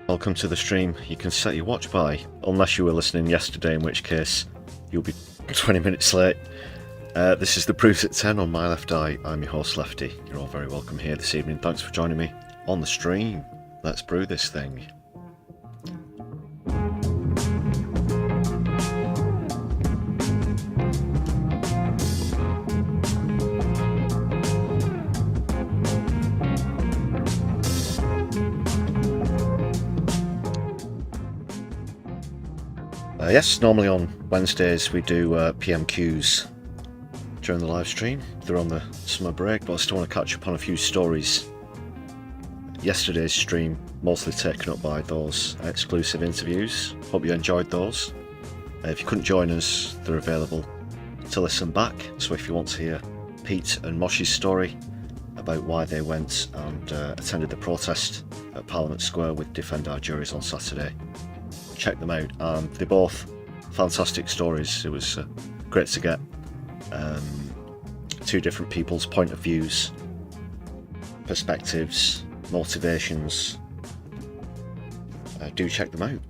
Welcome to the stream. You can set your watch by, unless you were listening yesterday, in which case you'll be 20 minutes late. This is the Brews at 10 on my left eye. I'm your host Lefty. You're all very welcome here this evening. Thanks for joining me on the stream. Let's brew this thing. Yes, normally on Wednesdays we do PMQs during the live stream. They're on the summer break, but I still want to catch up on a few stories. Yesterday's stream mostly taken up by those exclusive interviews. Hope you enjoyed those. If you couldn't join us, they're available to listen back. So if you want to hear Pete and Mosh's story about why they went and attended the protest at Parliament Square with Defend Our Juries on Saturday, check them out. And they're both fantastic stories. It was great to get two different people's point of views, perspectives, motivations. Do check them out.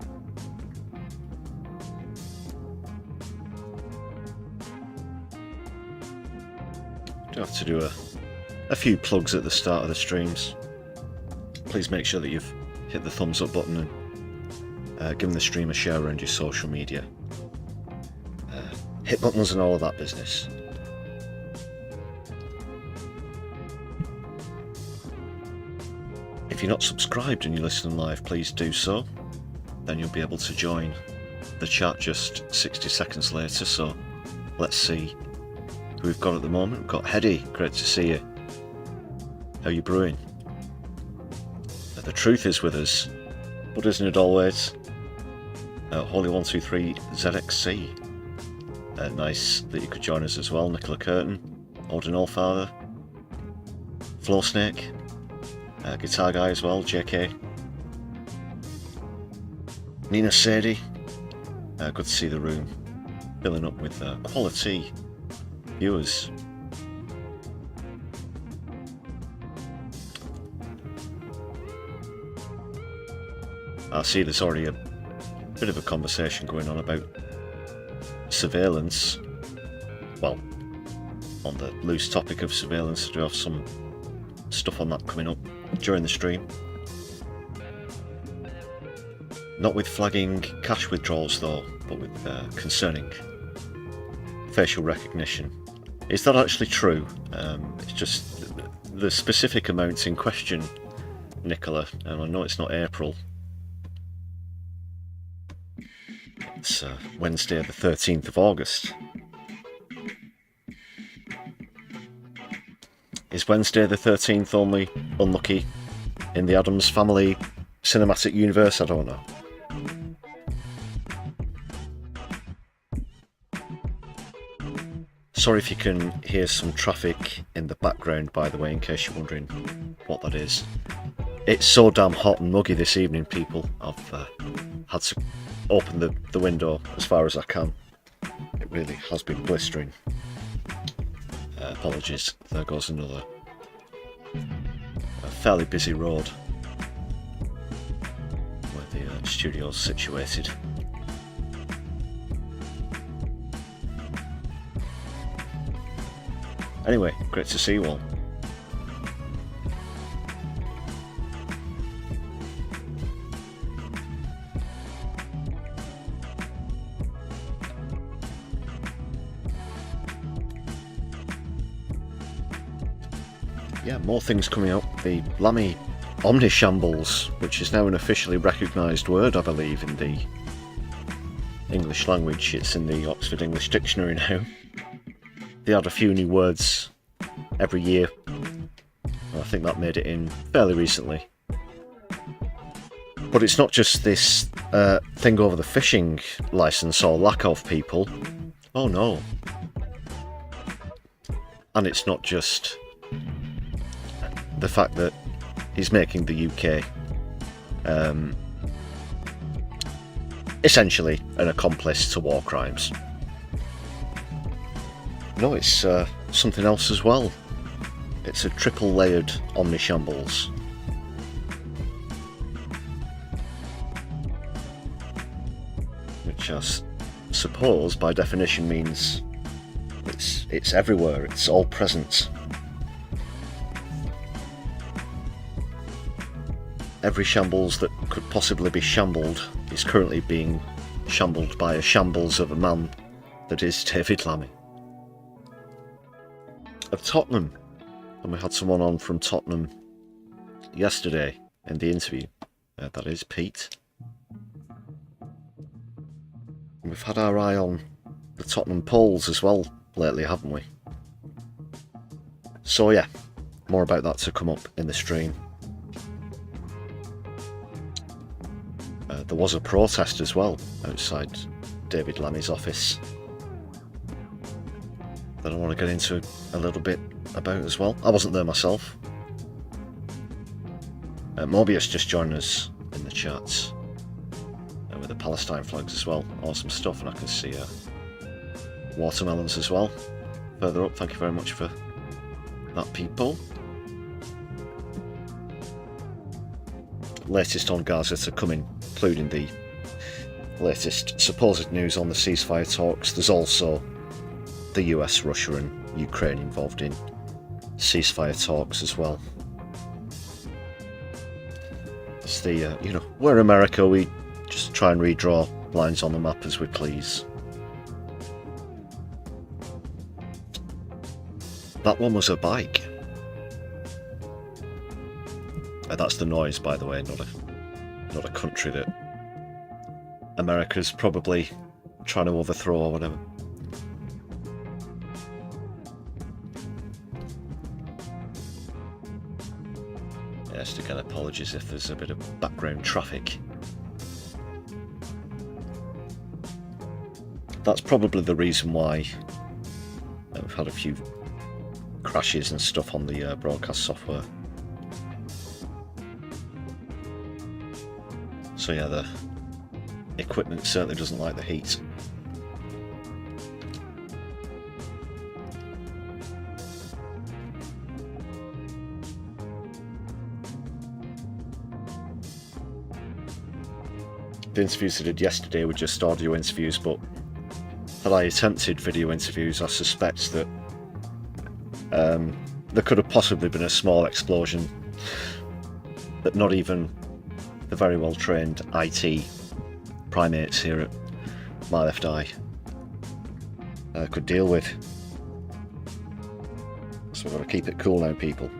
Do have to do a few plugs at the start of the streams. Please make sure that you've hit the thumbs up button and giving the stream a share around your social media. Hit buttons and all of that business. If you're not subscribed and you're listening live, please do so. Then you'll be able to join the chat just 60 seconds later. So let's see who we've got at the moment. We've got Heddy, great to see you. How are you brewing? The truth is with us, but isn't it always? Holy123 ZXC. Nice that you could join us as well. Nicola Curtin, Odin Allfather, Flow Snake, Guitar Guy as well, JK, Nina Sadie. Good to see the room filling up with quality viewers. I see there's already a bit of a conversation going on about surveillance. Well, on the loose topic of surveillance, I do have some stuff on that coming up during the stream. Not with flagging cash withdrawals though, but with concerning facial recognition. Is that actually true? It's just the specific amounts in question, Nicola, and I know it's not April. It's Wednesday the 13th of August. Is Wednesday the 13th only unlucky in the Addams Family cinematic universe? I don't know. Sorry if you can hear some traffic in the background, by the way, in case you're wondering what that is. It's so damn hot and muggy this evening, people. I've had to open the window as far as I can. It really has been blistering. Apologies, there goes another fairly busy road where the studio's situated. Anyway, great to see you all. Yeah, more things coming up. The Lammy Omnishambles, which is now an officially recognised word, I believe, in the English language. It's in the Oxford English Dictionary now. They add a few new words every year. I think that made it in fairly recently. But it's not just this thing over the fishing licence or lack of, people. Oh no. And it's not just the fact that he's making the UK essentially an accomplice to war crimes. No, it's something else as well. It's a triple layered Omnishambles. which I suppose by definition means it's everywhere, it's all present. Every shambles that could possibly be shambled is currently being shambled by a shambles of a man that is David Lammy. Of Tottenham, and we had someone on from Tottenham yesterday in the interview, that is Pete. And we've had our eye on the Tottenham polls as well lately, haven't we? So yeah, more about that to come up in the stream. There was a protest as well outside David Lammy's office that I want to get into a little bit about as well. I wasn't there myself. Mobius just joined us in the chats with the Palestine flags as well. Awesome stuff, and I can see watermelons as well further up. Thank you very much for that, people. Latest on Gaza to come in, including the latest supposed news on the ceasefire talks. There's also the US, Russia and Ukraine involved in ceasefire talks as well. It's the, you know, we're America, we just try and redraw lines on the map as we please. That one was a bike. That's the noise, by the way, not a country that America's probably trying to overthrow or whatever. Yes, again, apologies if there's a bit of background traffic. That's probably the reason why we've had a few crashes and stuff on the broadcast software. So yeah, the equipment certainly doesn't like the heat. The interviews I did yesterday were just audio interviews, but had I attempted video interviews, I suspect that there could have possibly been a small explosion that not even the very well trained IT primates here at my left eye could deal with. So we've got to keep it cool now, people.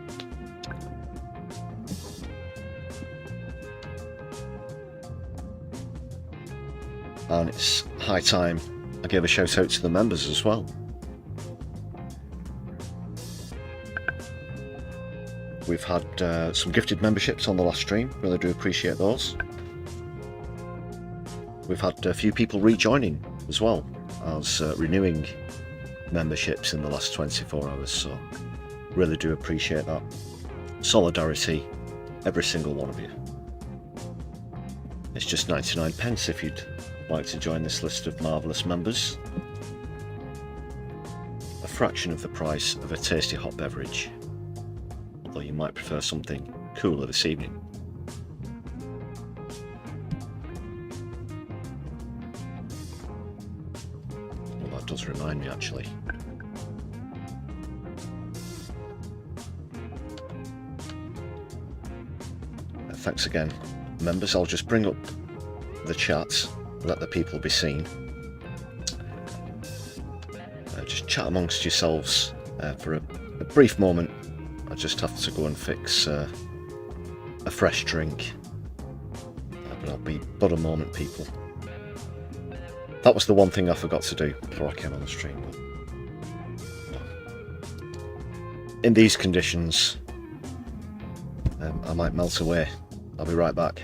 And it's high time I gave a shout out to the members as well. We've had some gifted memberships on the last stream, really do appreciate those. We've had a few people rejoining as well as renewing memberships in the last 24 hours, so really do appreciate that. Solidari-Tea, every single one of you. It's just 99 pence if you'd like to join this list of marvellous members. A fraction of the price of a tasty hot beverage. Although you might prefer something cooler this evening. Well, that does remind me actually. Thanks again, members. I'll just bring up the chat, let the people be seen. Just chat amongst yourselves for a brief moment. I just have to go and fix a fresh drink. But I'll be but a moment, people. That was the one thing I forgot to do before I came on the stream. In these conditions, I might melt away. I'll be right back.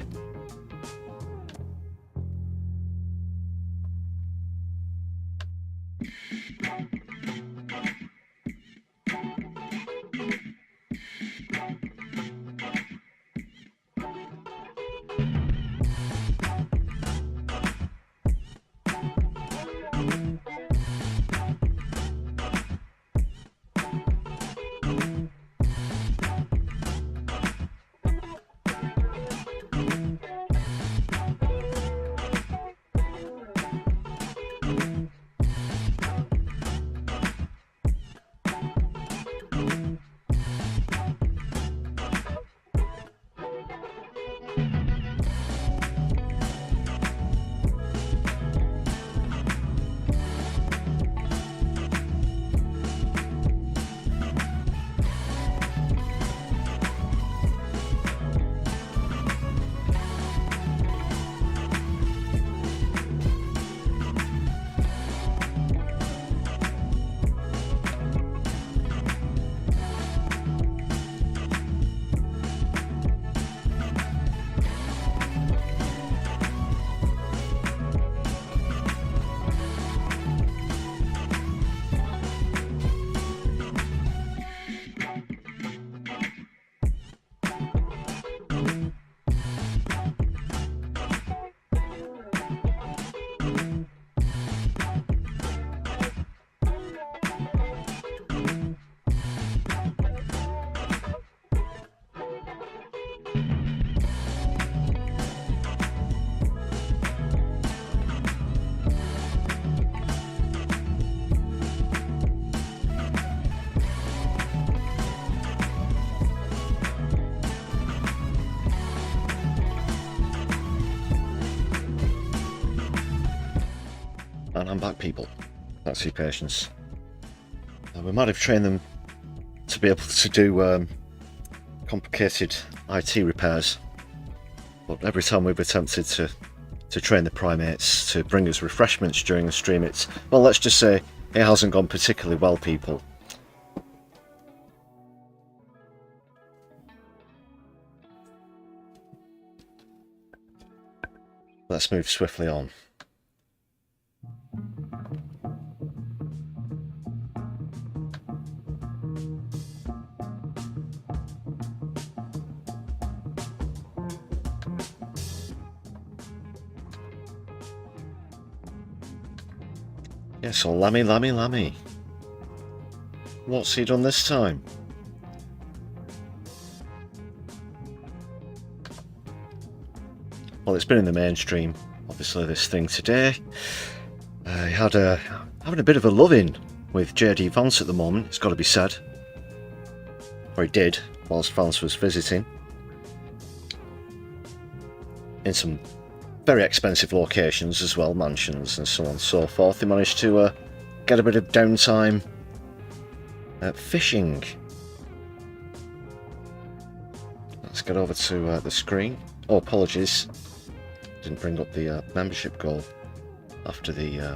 And I'm back, people. Thanks for your patience. We might have trained them to be able to do complicated IT repairs, but every time we've attempted to train the primates to bring us refreshments during the stream, it's, well, let's just say it hasn't gone particularly well, people. Let's move swiftly on. Yeah, so Lammy. What's he done this time? Well, it's been in the mainstream, obviously, this thing today. He had having a bit of a love-in with JD Vance at the moment, it's got to be said. Or he did, whilst Vance was visiting. In some very expensive locations as well, mansions and so on and so forth. He managed to get a bit of downtime fishing. Let's get over to the screen. Oh, apologies. Didn't bring up the membership goal after the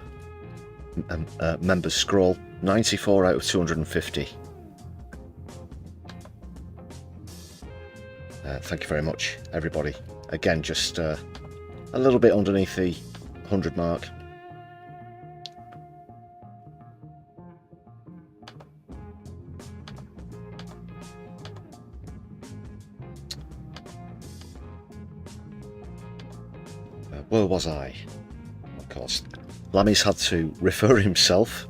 members scroll. 94 out of 250. Thank you very much, everybody. Again, just a little bit underneath the 100 mark. Where was I? Of course, Lammy's had to refer himself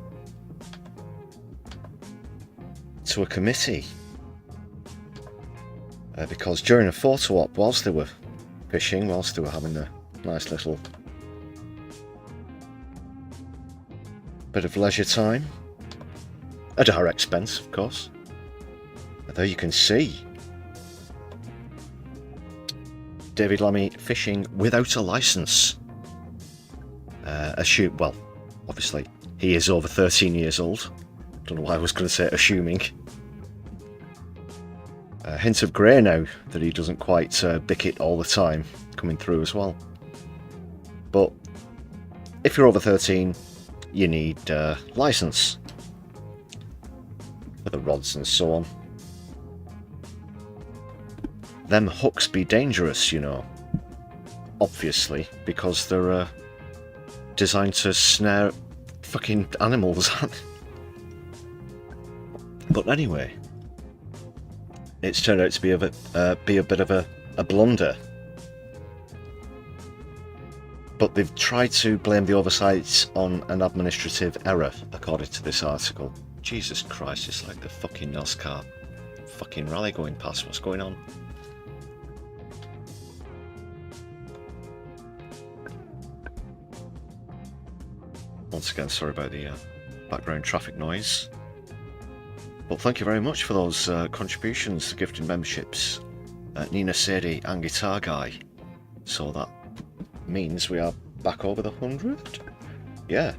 to a committee because during a photo op, whilst they were fishing, whilst they were having a nice little bit of leisure time, at our expense, of course, there you can see David Lammy fishing without a licence. Well, obviously, he is over 13 years old. Don't know why I was going to say assuming. A hint of grey now that he doesn't quite bick it all the time, coming through as well. But if you're over 13, you need licence for the rods and so on. Them hooks be dangerous, you know. Obviously, because they're designed to snare fucking animals. But anyway, it's turned out to be a bit of a blunder. But they've tried to blame the oversight on an administrative error, according to this article. Jesus Christ, it's like the fucking NASCAR fucking rally going past. What's going on? Once again, sorry about the background traffic noise. But thank you very much for those contributions to gifting memberships. Nina Sadie and Guitar Guy. So that means we are back over the 100? Yeah.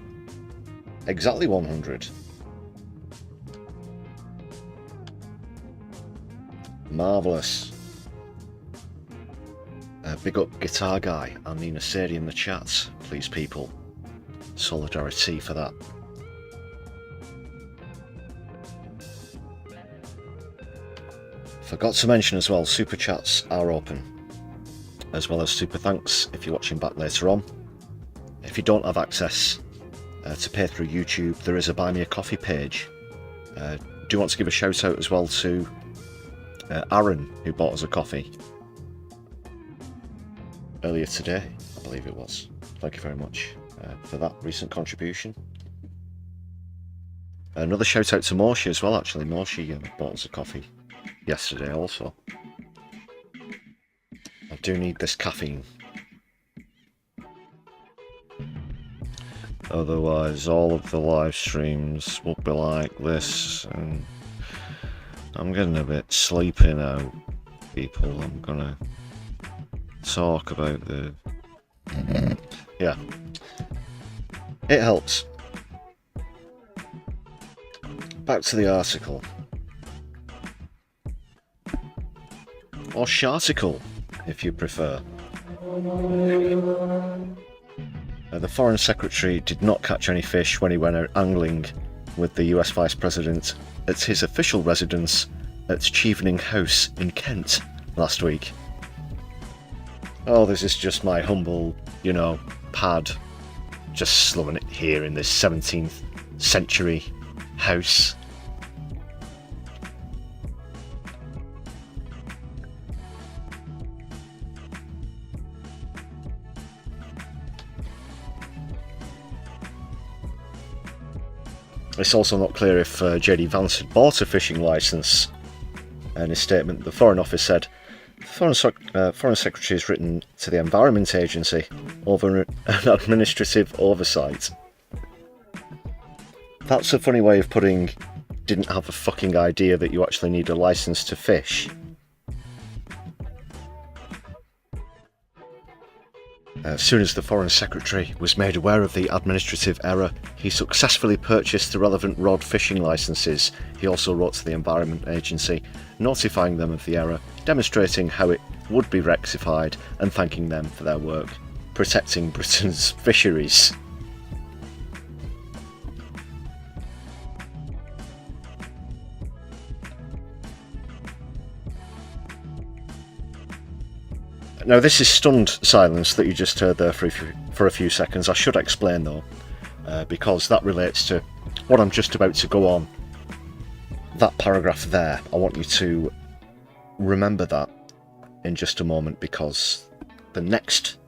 Exactly 100. Marvellous. Big up Guitar Guy and Nina Sadie in the chat, please, people. Solidari-Tea for that. Forgot to mention as well, super chats are open, as well as super thanks if you're watching back later on. If you don't have access to pay through YouTube, there is a Buy Me a Coffee page. Do want to give a shout out as well to Aaron, who bought us a coffee earlier today, I believe it was. Thank you very much for that recent contribution. Another shout out to Morshi as well, actually. Morshi bought us a coffee yesterday also. I do need this caffeine. Otherwise all of the live streams will be like this, and I'm getting a bit sleepy now, people. I'm gonna talk about the... yeah. It helps. Back to the article. Or sharticle, if you prefer. The Foreign Secretary did not catch any fish when he went out angling with the US Vice President at his official residence at Chevening House in Kent last week. Oh, this is just my humble, pad, just slowing it here in this 17th century house. It's also not clear if JD Vance had bought a fishing licence. In his statement, the Foreign Office said, the Foreign Secretary has written to the Environment Agency over an administrative oversight. That's a funny way of putting, didn't have a fucking idea that you actually need a licence to fish. As soon as the Foreign Secretary was made aware of the administrative error, he successfully purchased the relevant rod fishing licences. He also wrote to the Environment Agency, notifying them of the error, demonstrating how it would be rectified, and thanking them for their work protecting Britain's fisheries. Now, this is stunned silence that you just heard there for a few seconds. I should explain though, because that relates to what I'm just about to go on. That paragraph there, I want you to remember that in just a moment, because the next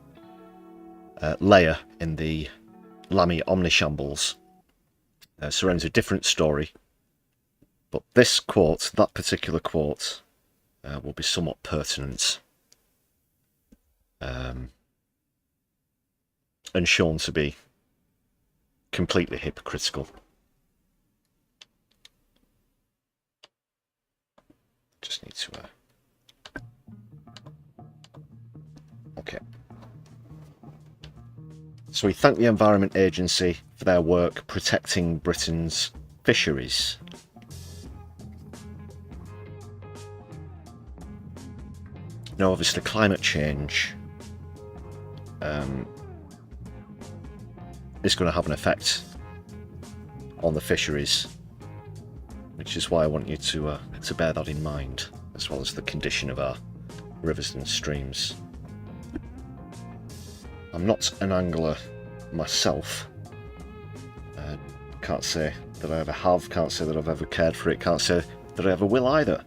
layer in the Lammy Omnishambles surrounds a different story. But this quote, that particular quote, will be somewhat pertinent. And shown to be completely hypocritical. Just need to okay. So we thank the Environment Agency for their work protecting Britain's fisheries. Now, obviously, climate change is going to have an effect on the fisheries, which is why I want you to bear that in mind, as well as the condition of our rivers and streams. I'm not an angler myself. Can't say that I ever have, can't say that I've ever cared for it, can't say that I ever will either.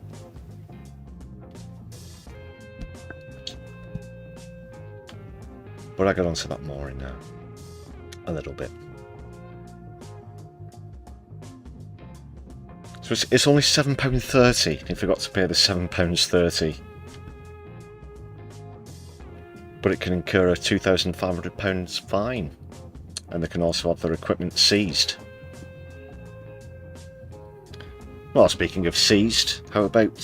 But I'll get onto that more in a little bit. So it's only £7.30. You forgot to pay the £7.30. But it can incur a £2,500 fine. And they can also have their equipment seized. Well, speaking of seized, how about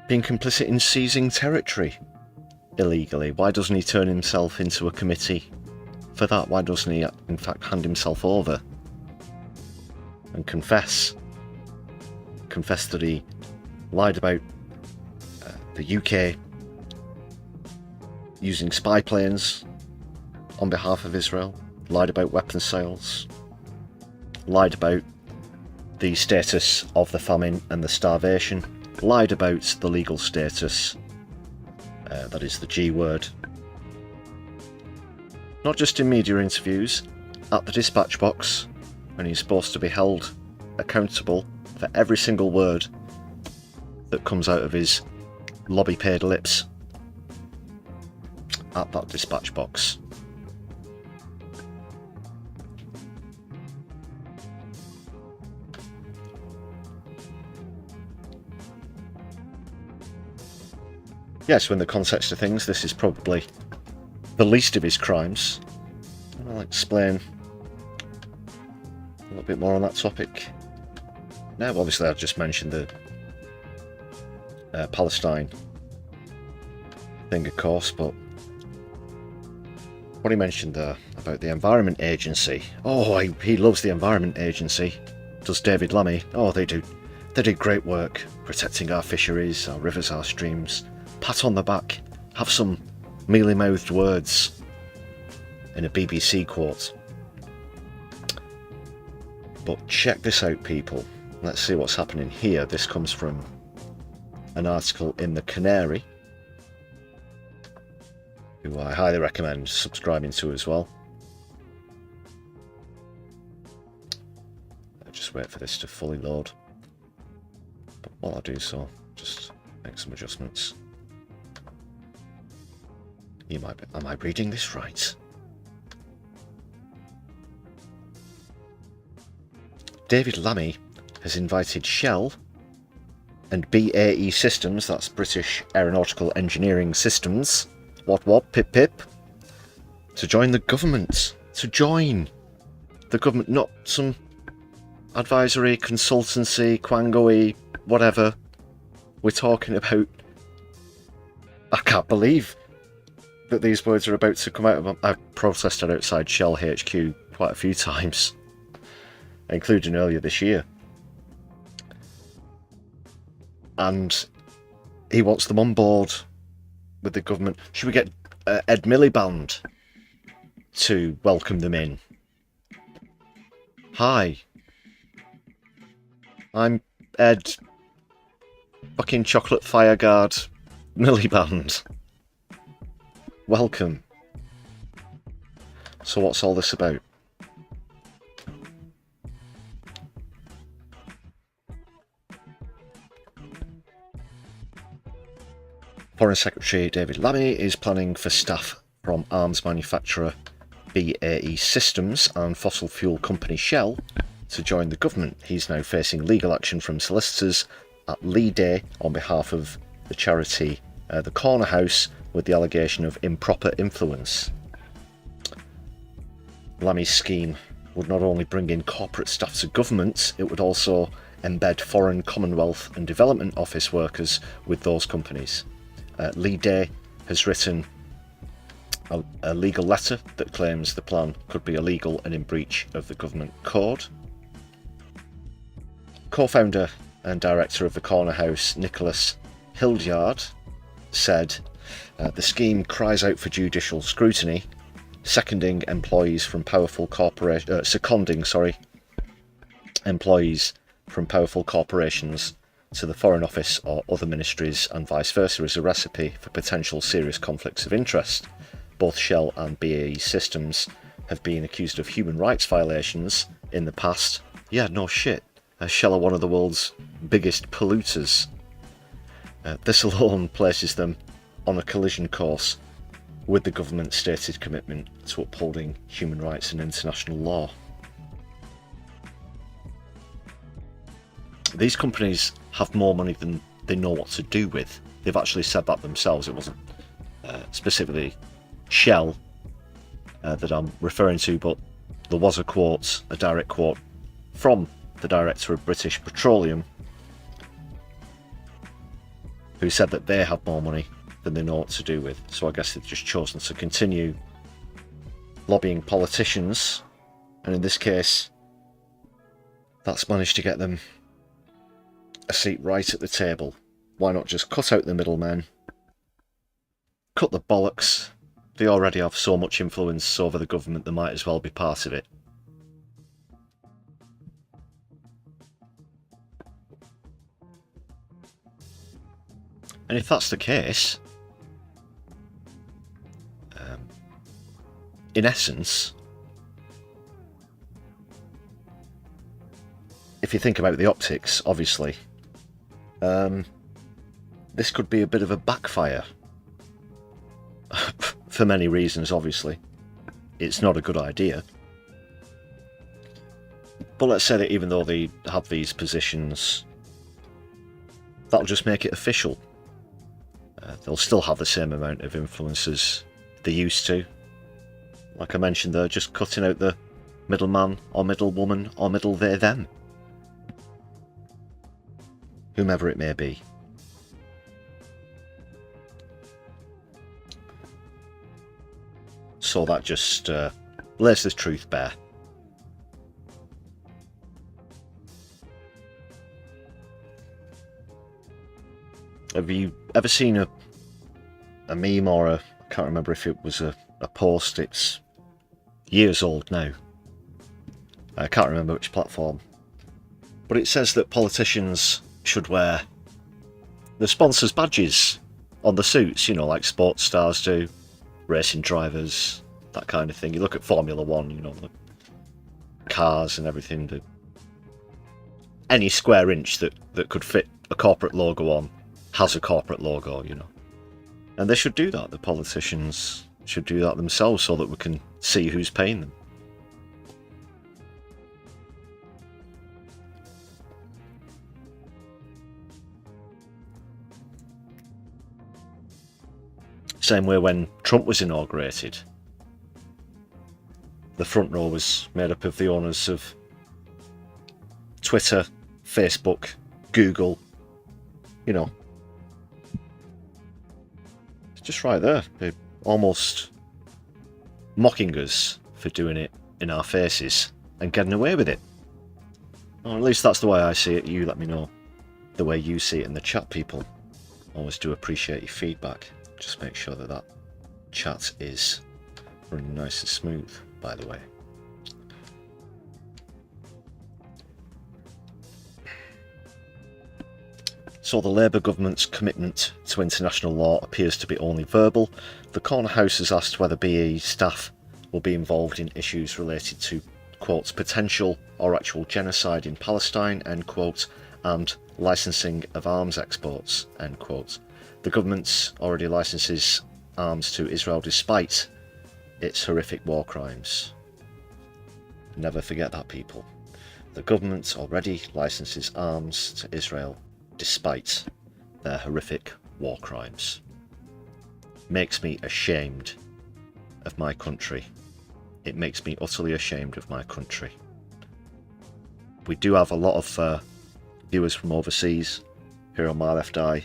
being complicit in seizing territory illegally? Why doesn't he turn himself into a committee for that? Why doesn't he, in fact, hand himself over and confess that he lied about the UK using spy planes on behalf of Israel, lied about weapons sales, lied about the status of the famine and the starvation, lied about the legal status, that is the G word, not just in media interviews, at the dispatch box, when he's supposed to be held accountable for every single word that comes out of his lobby-paid lips at that dispatch box. Yes, in the context of things, this is probably the least of his crimes. And I'll explain a little bit more on that topic. Now, obviously, I've just mentioned the Palestine thing, of course, but what he mentioned there about the Environment Agency. Oh, he loves the Environment Agency. Does David Lammy. Oh, they do great work protecting our fisheries, our rivers, our streams. Pat on the back. Have some mealy-mouthed words in a BBC quote. But check this out, people. Let's see what's happening here. This comes from an article in the Canary, who I highly recommend subscribing to as well. I'll just wait for this to fully load. But while I do so, just make some adjustments. Am I reading this right? David Lammy has invited Shell and BAE Systems, that's British Aeronautical Engineering Systems, pip pip, to join the government. To join the government, not some advisory, consultancy, Quangoey, whatever. We're talking about... I can't believe that these words are about to come out of them. I've protested outside Shell HQ quite a few times, including earlier this year. And he wants them on board with the government. Should we get Ed Miliband to welcome them in? Hi, I'm Ed fucking Chocolate Fireguard Miliband. Welcome. So what's all this about? Foreign Secretary David Lammy is planning for staff from arms manufacturer BAE Systems and fossil fuel company Shell to join the government. He's now facing legal action from solicitors at Lee Day on behalf of the charity The Corner House, with the allegation of improper influence. Lammy's scheme would not only bring in corporate staff to government, it would also embed foreign Commonwealth and Development Office workers with those companies. Lee Day has written a legal letter that claims the plan could be illegal and in breach of the government code. Co-founder and director of the Corner House, Nicholas Hildyard, said the scheme cries out for judicial scrutiny, seconding employees from powerful employees from powerful corporations to the Foreign Office or other ministries and vice versa is a recipe for potential serious conflicts of interest. Both Shell and BAE Systems have been accused of human rights violations in the past. Yeah, no shit. Shell are one of the world's biggest polluters. This alone places them on a collision course with the government's stated commitment to upholding human rights and international law. These companies have more money than they know what to do with. They've actually said that themselves. It wasn't specifically Shell that I'm referring to, but there was a direct quote from the director of British Petroleum, who said that they have more money than they know what to do with. So I guess they've just chosen to continue lobbying politicians, and in this case that's managed to get them a seat right at the table. Why not just cut out the middlemen, cut the bollocks? They already have so much influence over the government, they might as well be part of it. And if that's the case, in essence, if you think about the optics, obviously, this could be a bit of a backfire. For many reasons, obviously. It's not a good idea. But let's say that even though they have these positions, that'll just make it official. They'll still have the same amount of influence as they used to. Like I mentioned, they're just cutting out the middleman or middlewoman or middle they them. Whomever it may be. So that just lays the truth bare. Have you ever seen a meme or I can't remember if it was a post, it's years old now. I can't remember which platform. But it says that politicians should wear the sponsors' badges on the suits, you know, like sports stars do, racing drivers, that kind of thing. You look at Formula One, you know, the cars and everything. Any square inch that could fit a corporate logo on has a corporate logo, you know. And they should do that. The politicians should do that themselves so that we can see who's paying them. Same way when Trump was inaugurated. The front row was made up of the owners of Twitter, Facebook, Google, you know. It's just right there. They're almost mocking us for doing it in our faces and getting away with it. Or at least that's the way I see it. You let me know the way you see it in the chat, people. Always do appreciate your feedback. Just make sure that that chat is running nice and smooth, by the way. So the Labour government's commitment to international law appears to be only verbal. The Corner House has asked whether BAE staff will be involved in issues related to, quote, potential or actual genocide in Palestine, end quote, and licensing of arms exports, end quote. The government already licenses arms to Israel despite its horrific war crimes. Never forget that, people. The government already licenses arms to Israel despite their horrific war crimes. Makes me ashamed of my country. It makes me utterly ashamed of my country. We do have a lot of viewers from overseas here on My Left Eye,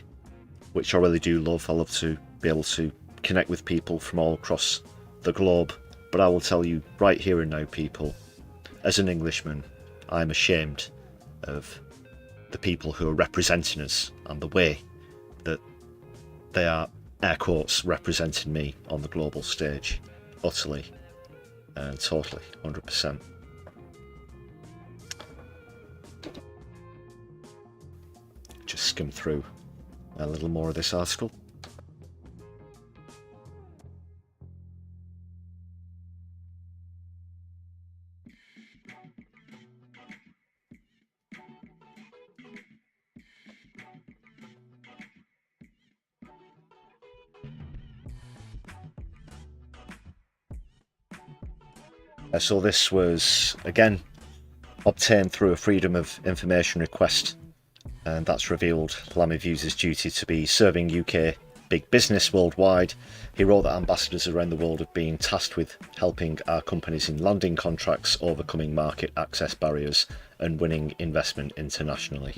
which I really do love. I love to be able to connect with people from all across the globe. But I will tell you right here and now, people, as an Englishman, I'm ashamed of the people who are representing us and the way that they are, air quotes, representing me on the global stage. Utterly and totally, 100%. Just skim through a little more of this article. So this was, again, obtained through a Freedom of Information request, and that's revealed Lammy views his duty to be serving UK big business worldwide. He wrote that ambassadors around the world have been tasked with helping our companies in landing contracts, overcoming market access barriers and winning investment internationally.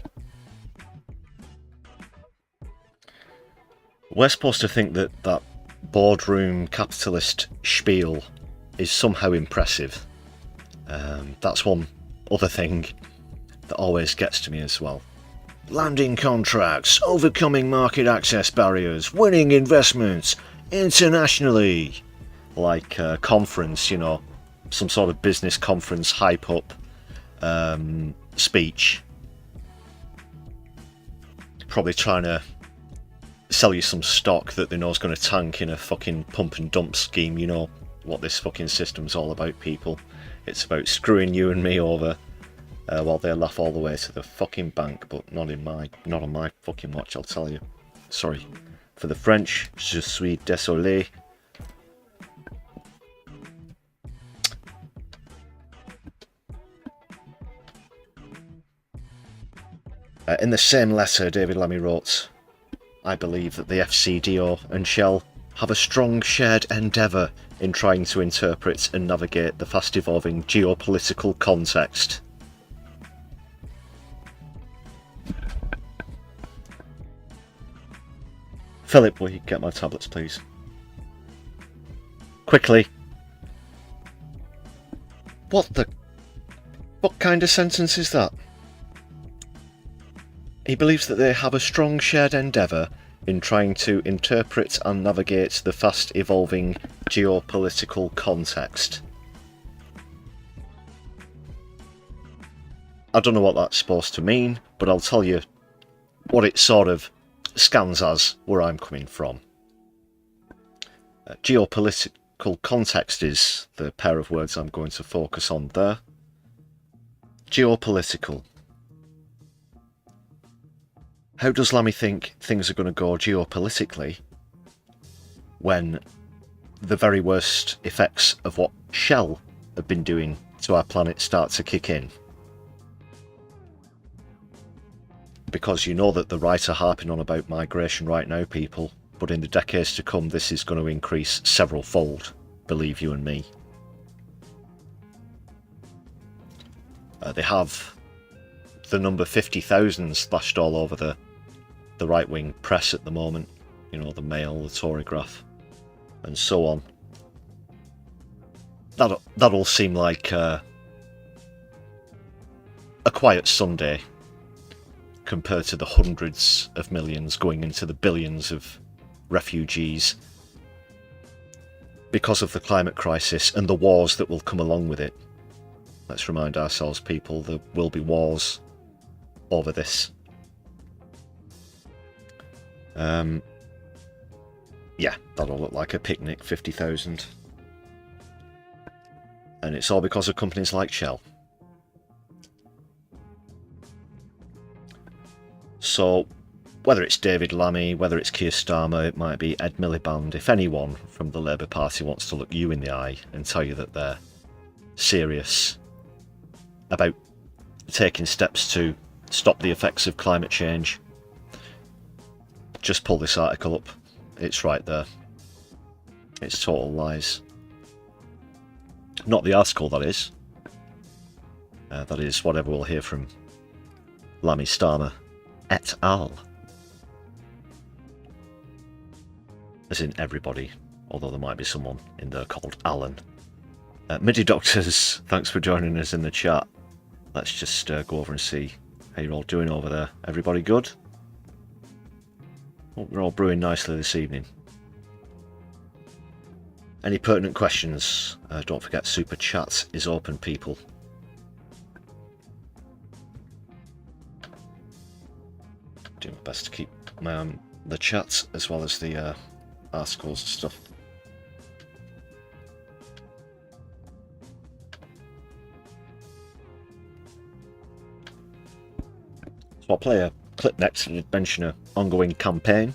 We're supposed to think that that boardroom capitalist spiel is somehow impressive. That's one other thing that always gets to me as well. Landing contracts, overcoming market access barriers, winning investments internationally. Like a conference, you know, some sort of business conference hype up speech. Probably trying to sell you some stock that they know is going to tank in a fucking pump and dump scheme. You know what this fucking system's all about, people. It's about screwing you and me over while they laugh all the way to the fucking bank, but not on my fucking watch, I'll tell you. Sorry for the French. Je suis désolé. In the same letter, David Lammy wrote, I believe that the FCDO and Shell have a strong shared endeavour in trying to interpret and navigate the fast-evolving geopolitical context. Philip, will you get my tablets, please? Quickly, What kind of sentence is that? He believes that they have a strong shared endeavour in trying to interpret and navigate the fast-evolving geopolitical context. I don't know what that's supposed to mean, but I'll tell you what it sort of scans as where I'm coming from. Geopolitical context is the pair of words I'm going to focus on there. Geopolitical. How does Lammy think things are going to go geopolitically when the very worst effects of what Shell have been doing to our planet start to kick in? Because you know that the right are harping on about migration right now, people, but in the decades to come this is going to increase several fold, believe you and me. They have the number 50,000 splashed all over the right-wing press at the moment, you know, the Mail, the Tory Graph, and so on. That'll seem like a quiet Sunday compared to the hundreds of millions going into the billions of refugees because of the climate crisis and the wars that will come along with it. Let's remind ourselves, people, there will be wars over this. Yeah, that'll look like a picnic, 50,000. And it's all because of companies like Shell. So, whether it's David Lammy, whether it's Keir Starmer, it might be Ed Miliband, if anyone from the Labour Party wants to look you in the eye and tell you that they're serious about taking steps to stop the effects of climate change, just pull this article up. It's right there. It's total lies. Not the article, that is. That is whatever we'll hear from Lammy, Starmer et al. As in everybody, although there might be someone in there called Alan. Midi Doctors, thanks for joining us in the chat. Let's just go over and see how you're all doing over there. Everybody good? Hope we're all brewing nicely this evening. Any pertinent questions? Don't forget Super Chat is open, people. Do my best to keep the chat as well as the articles and stuff. So I'll play a clip next and mention an ongoing campaign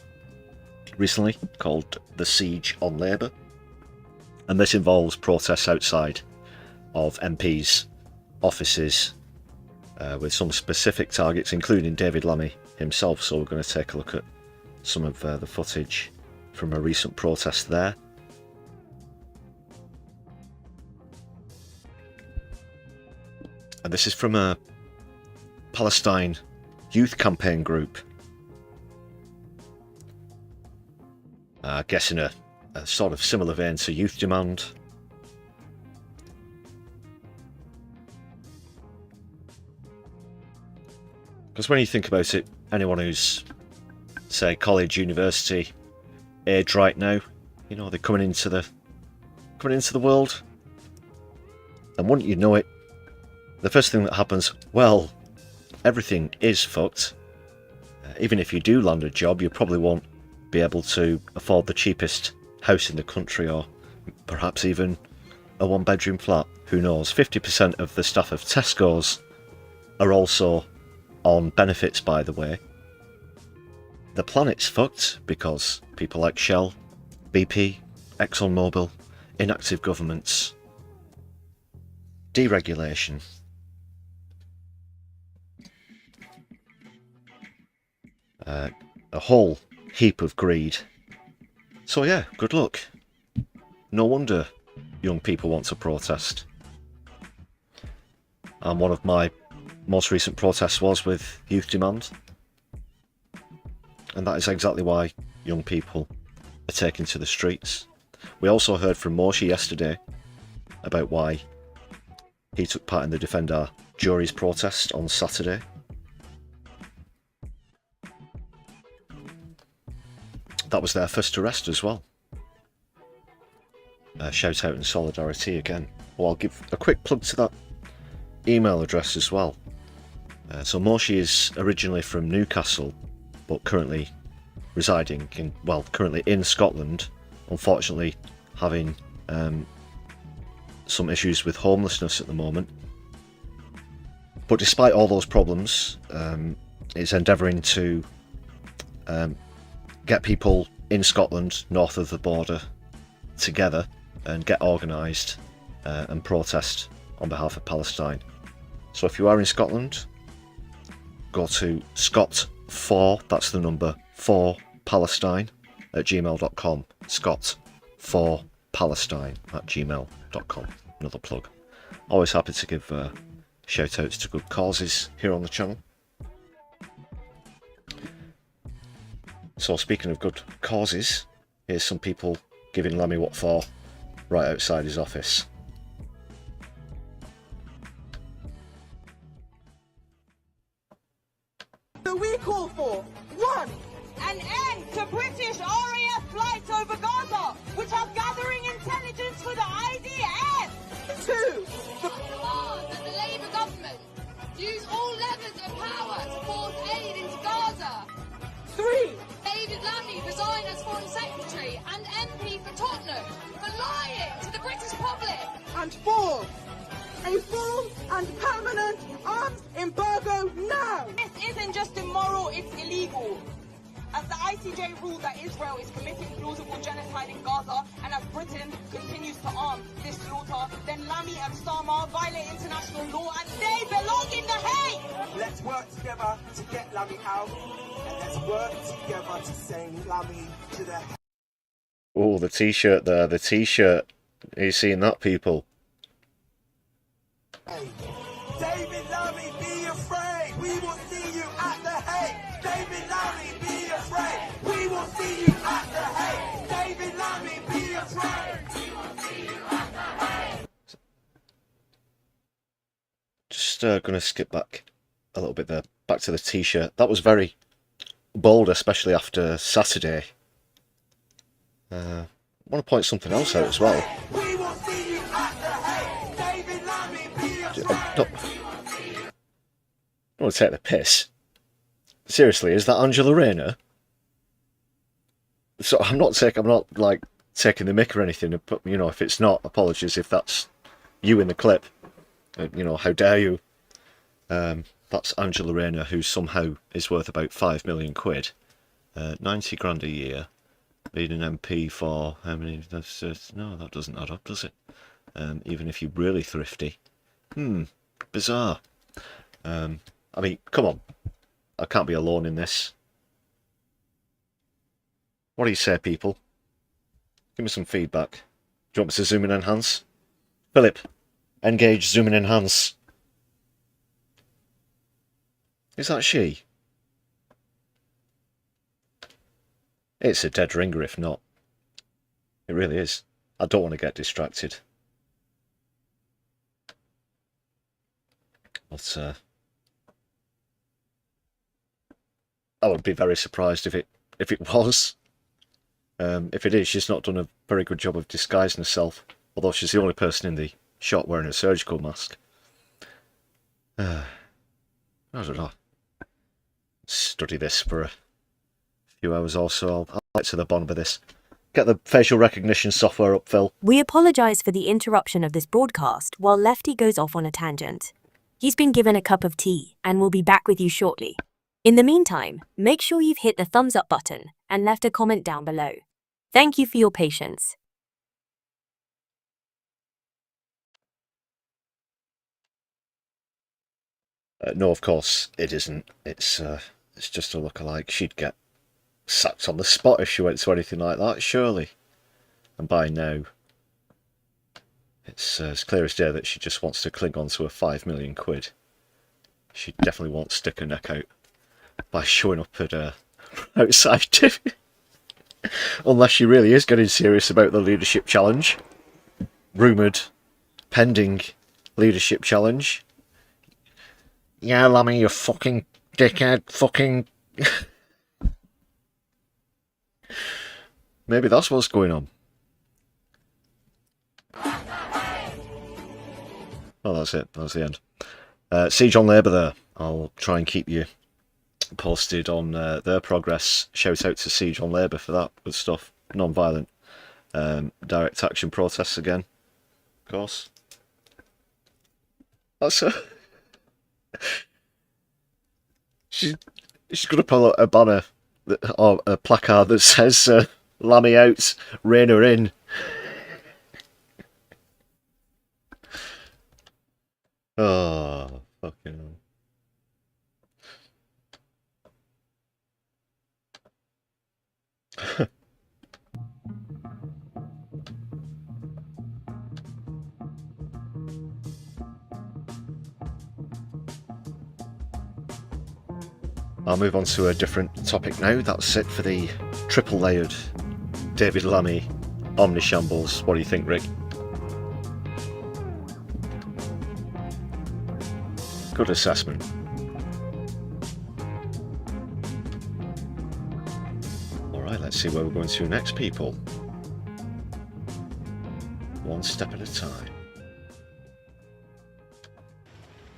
recently called The Siege on Labour. And this involves protests outside of MPs' offices with some specific targets, including David Lammy himself. So we're going to take a look at some of the footage from a recent protest there. And this is from a Palestine youth campaign group. I guess in a sort of similar vein to Youth Demand. Because when you think about it, anyone who's, say, college, university age right now, you know, they're coming into the world, and wouldn't you know it, the first thing that happens, well, everything is fucked. Even if you do land a job, you probably won't be able to afford the cheapest house in the country, or perhaps even a one-bedroom flat. Who knows? 50% of the staff of Tesco's are also on benefits, by the way. The planet's fucked because people like Shell, BP, ExxonMobil, inactive governments, deregulation. A whole heap of greed. So yeah, good luck. No wonder young people want to protest. And one of my most recent protests was with Youth Demand. And that is exactly why young people are taking to the streets. We also heard from Moshe yesterday about why He took part in the Defend Our Juries protest on Saturday. That was their first arrest as well. Shout out and Solidari-Tea again. Well, I'll give a quick plug to that email address as well. So Moshi is originally from Newcastle, but currently residing in, well, currently in Scotland, unfortunately having some issues with homelessness at the moment. But despite all those problems, is endeavouring to get people in Scotland, north of the border, together and get organised and protest on behalf of Palestine. So if you are in Scotland, go to Scott4, that's the number 4 Palestine at gmail.com. Scott4 Palestine at gmail.com. Another plug. Always happy to give shout outs to good causes here on the channel. So speaking of good causes, here's some people giving Lammy what for right outside his office. So we call for 1. An end to British RAF flights over Gaza, which are gathering intelligence for the IDF. 2. Demand that the Labour government use all levers of power to force aid into Gaza. 3. David Lammy resign as Foreign Secretary and MP for Tottenham for lying to the British public. And 4. A full and permanent arms embargo now. This isn't just immoral, it's illegal. As the ICJ ruled that Israel is committing plausible genocide in Gaza, and as Britain continues to arm this slaughter, then Lammy and Starmer violate international law and they belong in The Hague! Let's work together to get Lammy out, and let's work together to send Lammy to the Hague. Oh, the t-shirt there, the t-shirt. Are you seeing that, people? David Lammy, be afraid. We will see you at The Hague. David Lammy, be afraid. We will see you at The Hague. David Lammy, be afraid. We will see you at The Hague. Just going to skip back a little bit there, back to the t-shirt. That was very bold, especially after Saturday. I want to point something else out as well. We will see you at The Hague. David Lammy, be afraid. I don't want to take the piss. Seriously, is that Angela Rayner? So I'm not like taking the mick or anything. But you know, if it's not, apologies if that's you in the clip. You know, how dare you? That's Angela Rayner, who somehow is worth about 5 million quid, 90 grand a year, being an MP for how many? No, that doesn't add up, does it? Even if you're really thrifty. Bizarre. I mean, come on. I can't be alone in this. What do you say, people? Give me some feedback. Do you want me to zoom and enhance? Philip, engage, zoom and enhance. Is that she? It's a dead ringer if not. It really is. I don't want to get distracted. But I would be very surprised if it was. If it is, she's not done a very good job of disguising herself. Although she's the only person in the shot wearing a surgical mask. I don't know. Study this for a few hours or so. I'll get to the bottom of this. Get the facial recognition software up, Phil. We apologise for the interruption of this broadcast while Lefty goes off on a tangent. He's been given a cup of tea and will be back with you shortly. In the meantime, make sure you've hit the thumbs up button and left a comment down below. Thank you for your patience. No, of course it isn't. It's just a lookalike. She'd get sacked on the spot if she went to anything like that, surely. And by now, it's as clear as day that she just wants to cling on to her 5 million quid. She definitely won't stick her neck out by showing up at outside TV. Unless she really is getting serious about the leadership challenge. Rumoured, pending leadership challenge. Yeah, Lammy, you fucking dickhead, fucking... Maybe that's what's going on. Oh, that's it. That's the end. Siege on Labour there. I'll try and keep you posted on their progress. Shout out to Siege on Labour for that good stuff. Non-violent. Direct action protests again. Of course. That's her. She's going to pull out a banner or a placard that says Lammy out, Rainer in. Oh, fucking hell. I'll move on to a different topic now. That's it for the triple layered David Lammy Omnishambles. What do you think, Rick? Good assessment. Alright, let's see where we're going to next, people. One step at a time.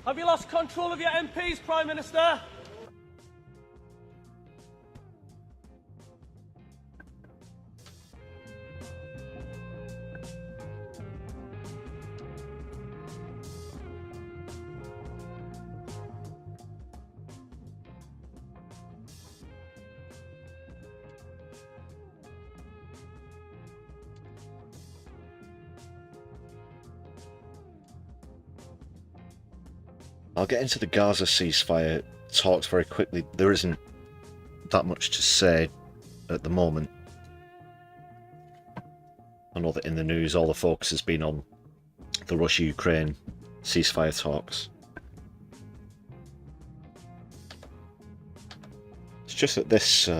Have you lost control of your MPs, Prime Minister? I'll get into the Gaza ceasefire talks very quickly. There isn't that much to say at the moment. I know that in the news all the focus has been on the Russia-Ukraine ceasefire talks. It's just that this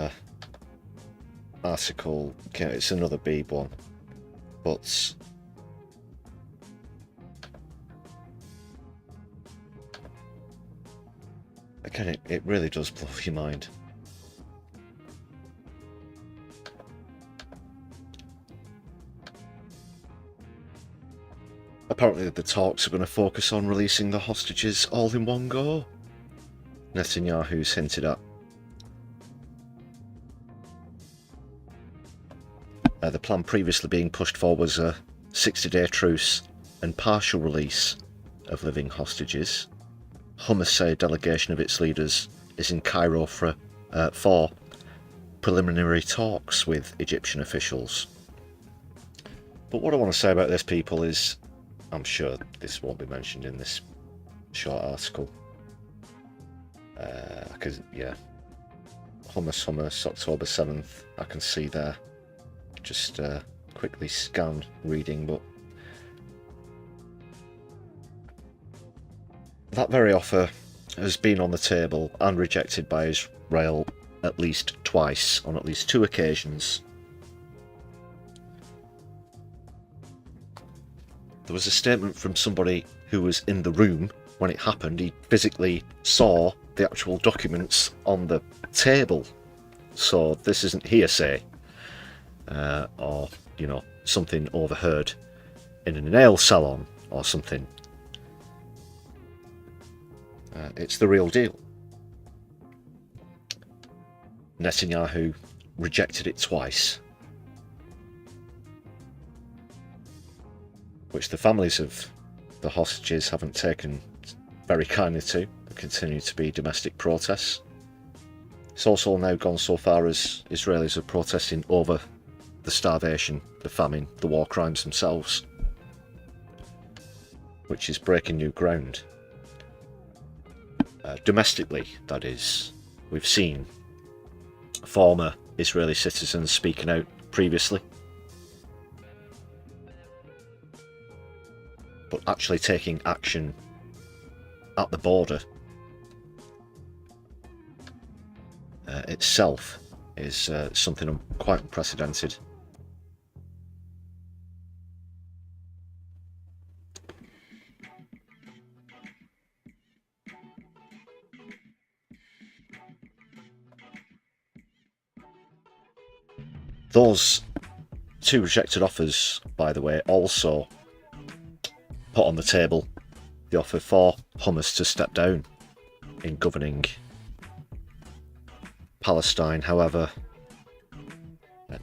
article, okay, it's another Beeb one, but again, it really does blow your mind. Apparently the talks are going to focus on releasing the hostages all in one go. Netanyahu's hinted at. The plan previously being pushed forward was a 60-day truce and partial release of living hostages. Hamas say a delegation of its leaders is in Cairo for preliminary talks with Egyptian officials. But what I want to say about this, people, is I'm sure this won't be mentioned in this short article. Because, yeah, Hamas, October 7th, I can see there. Just quickly scan reading, but that very offer has been on the table and rejected by Israel at least twice, on at least 2 occasions. There was a statement from somebody who was in the room when it happened. He physically saw the actual documents on the table. So this isn't hearsay, or, you know, something overheard in a nail salon or something. It's the real deal. Netanyahu rejected it twice, which the families of the hostages haven't taken very kindly to. There continue to be domestic protests. It's also now gone so far as Israelis are protesting over the starvation, the famine, the war crimes themselves, which is breaking new ground. Domestically, that is. We've seen former Israeli citizens speaking out previously, but actually taking action at the border itself is something quite unprecedented. Those two rejected offers, by the way, also put on the table the offer for Hamas to step down in governing Palestine. However,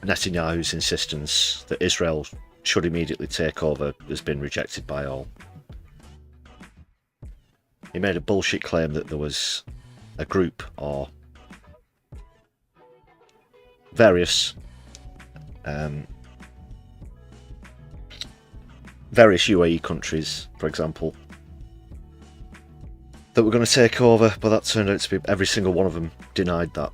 Netanyahu's insistence that Israel should immediately take over has been rejected by all. He made a bullshit claim that there was a group or various UAE countries, for example, that were going to take over, but that turned out to be every single one of them denied that.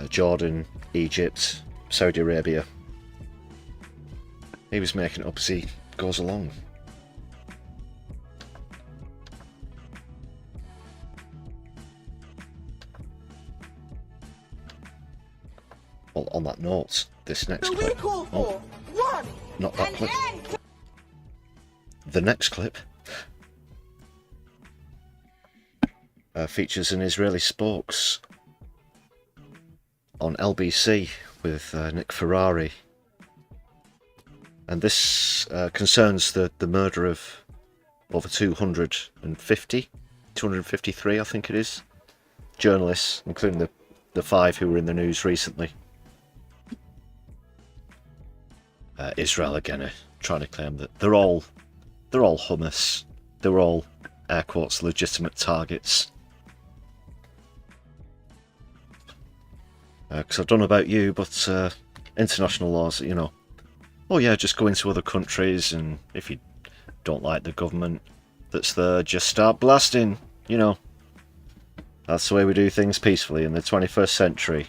Jordan, Egypt, Saudi Arabia. He was making it up as he goes along. Well, on that note, this next So we clip... call Oh, for one, not that an clip. end to The next clip features an Israeli spokes on LBC with Nick Ferrari, and this concerns the murder of over 253, I think it is, journalists, including the 5 who were in the news recently. Israel again are trying to claim that they're all Hamas, they're all air quotes legitimate targets. Because I don't know about you, but international laws, you know, oh yeah, just go into other countries, and if you don't like the government that's there, just start blasting, you know. That's the way we do things peacefully in the 21st century.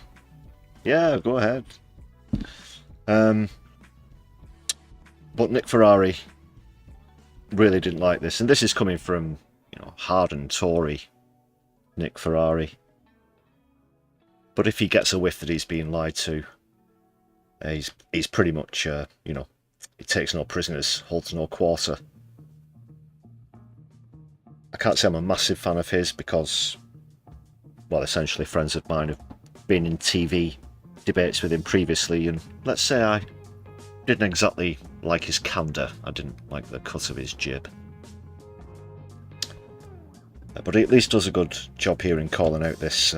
Yeah, go ahead. But Nick Ferrari really didn't like this, and this is coming from, you know, hardened Tory Nick Ferrari. But if he gets a whiff that he's being lied to, he's pretty much, you know, he takes no prisoners, holds no quarter. I can't say I'm a massive fan of his because, well, essentially friends of mine have been in TV debates with him previously, and let's say I didn't exactly like his candour. I didn't like the cut of his jib. But he at least does a good job here in calling out this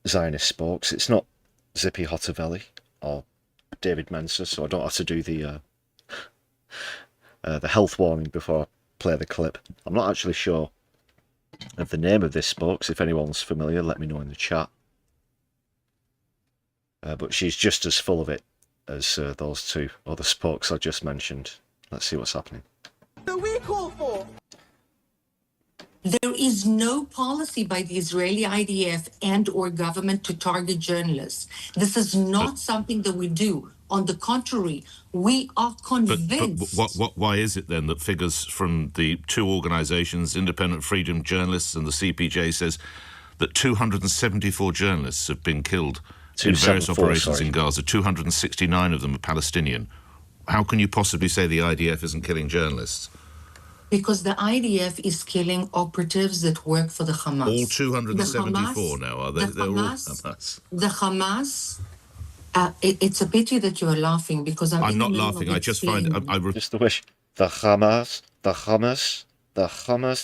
Zionist spokes. It's not Zippy Hotovelli or David Mensa, so I don't have to do the health warning before I play the clip. I'm not actually sure of the name of this spokes. If anyone's familiar, let me know in the chat. But she's just as full of it as those two other spokes I just mentioned. Let's see what's happening. So we call for There is no policy by the Israeli IDF and or government to target journalists. This is not something that we do. On the contrary, we are convinced. But why is it then that figures from the two organisations, Independent Freedom Journalists and the CPJ, says that 274 journalists have been killed in various operations in Gaza, 269 of them are Palestinian? How can you possibly say the IDF isn't killing journalists? Because the IDF is killing operatives that work for the Hamas. All 274 now, are they? They're all Hamas. The Hamas, it's a pity that you're laughing because I'm not laughing. I just find... Just the wish. The Hamas,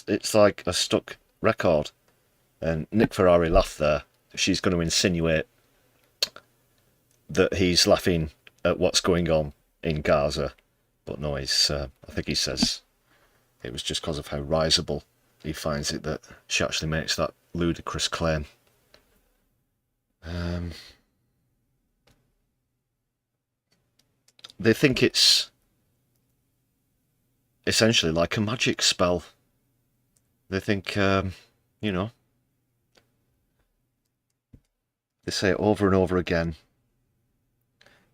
it's like a stuck record. And Nick Ferrari laughed there. She's going to insinuate that he's laughing at what's going on in Gaza. But no, he's, I think he says it was just because of how risible he finds it that she actually makes that ludicrous claim. They think it's essentially like a magic spell. They think, you know, they say it over and over again,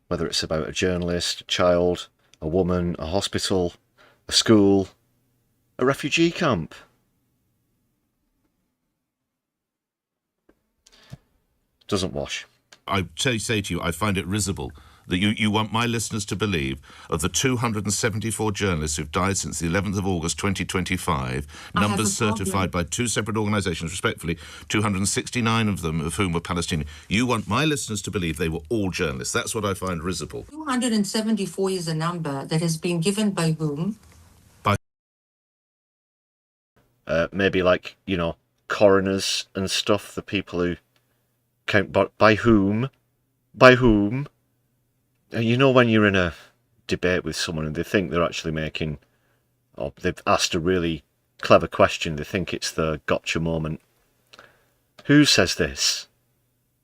whether it's about a journalist, a child, a woman, a hospital, a school, a refugee camp. Doesn't wash. I say to you, I find it risible that you want my listeners to believe, of the 274 journalists who've died since the 11th of August 2025, numbers certified by two separate organisations, respectfully, 269 of them of whom were Palestinian. You want my listeners to believe they were all journalists. That's what I find risible. 274 is a number that has been given by whom? By maybe like, you know, coroners and stuff, the people who count, but by whom? By whom? You know, when you're in a debate with someone and they think they're actually making, or they've asked a really clever question, they think it's the gotcha moment. Who says this?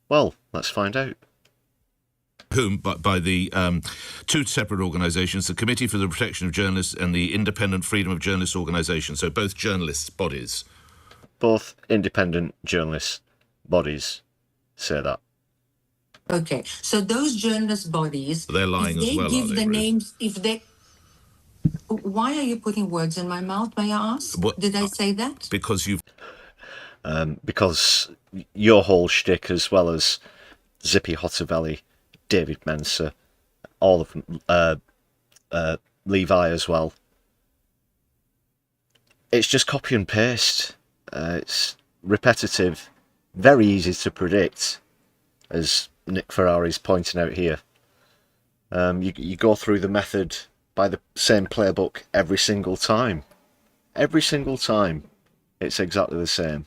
Well, let's find out. Whom? By the two separate organisations, the Committee for the Protection of Journalists and the Independent Freedom of Journalists organisation, so both journalists' bodies. Both independent journalist bodies say that. Okay, so those journalist bodies, they're lying as well, if they give the Ruth? names, if they... Why are you putting words in my mouth, may I ask? What, Did I say that? Because you've... Because your whole shtick, as well as Zippy Hottervelli, David Mensa, all of them, Levi as well, it's just copy and paste. It's repetitive, very easy to predict, as Nick Ferrari's pointing out here. You go through the method by the same playbook every single time. Every single time it's exactly the same.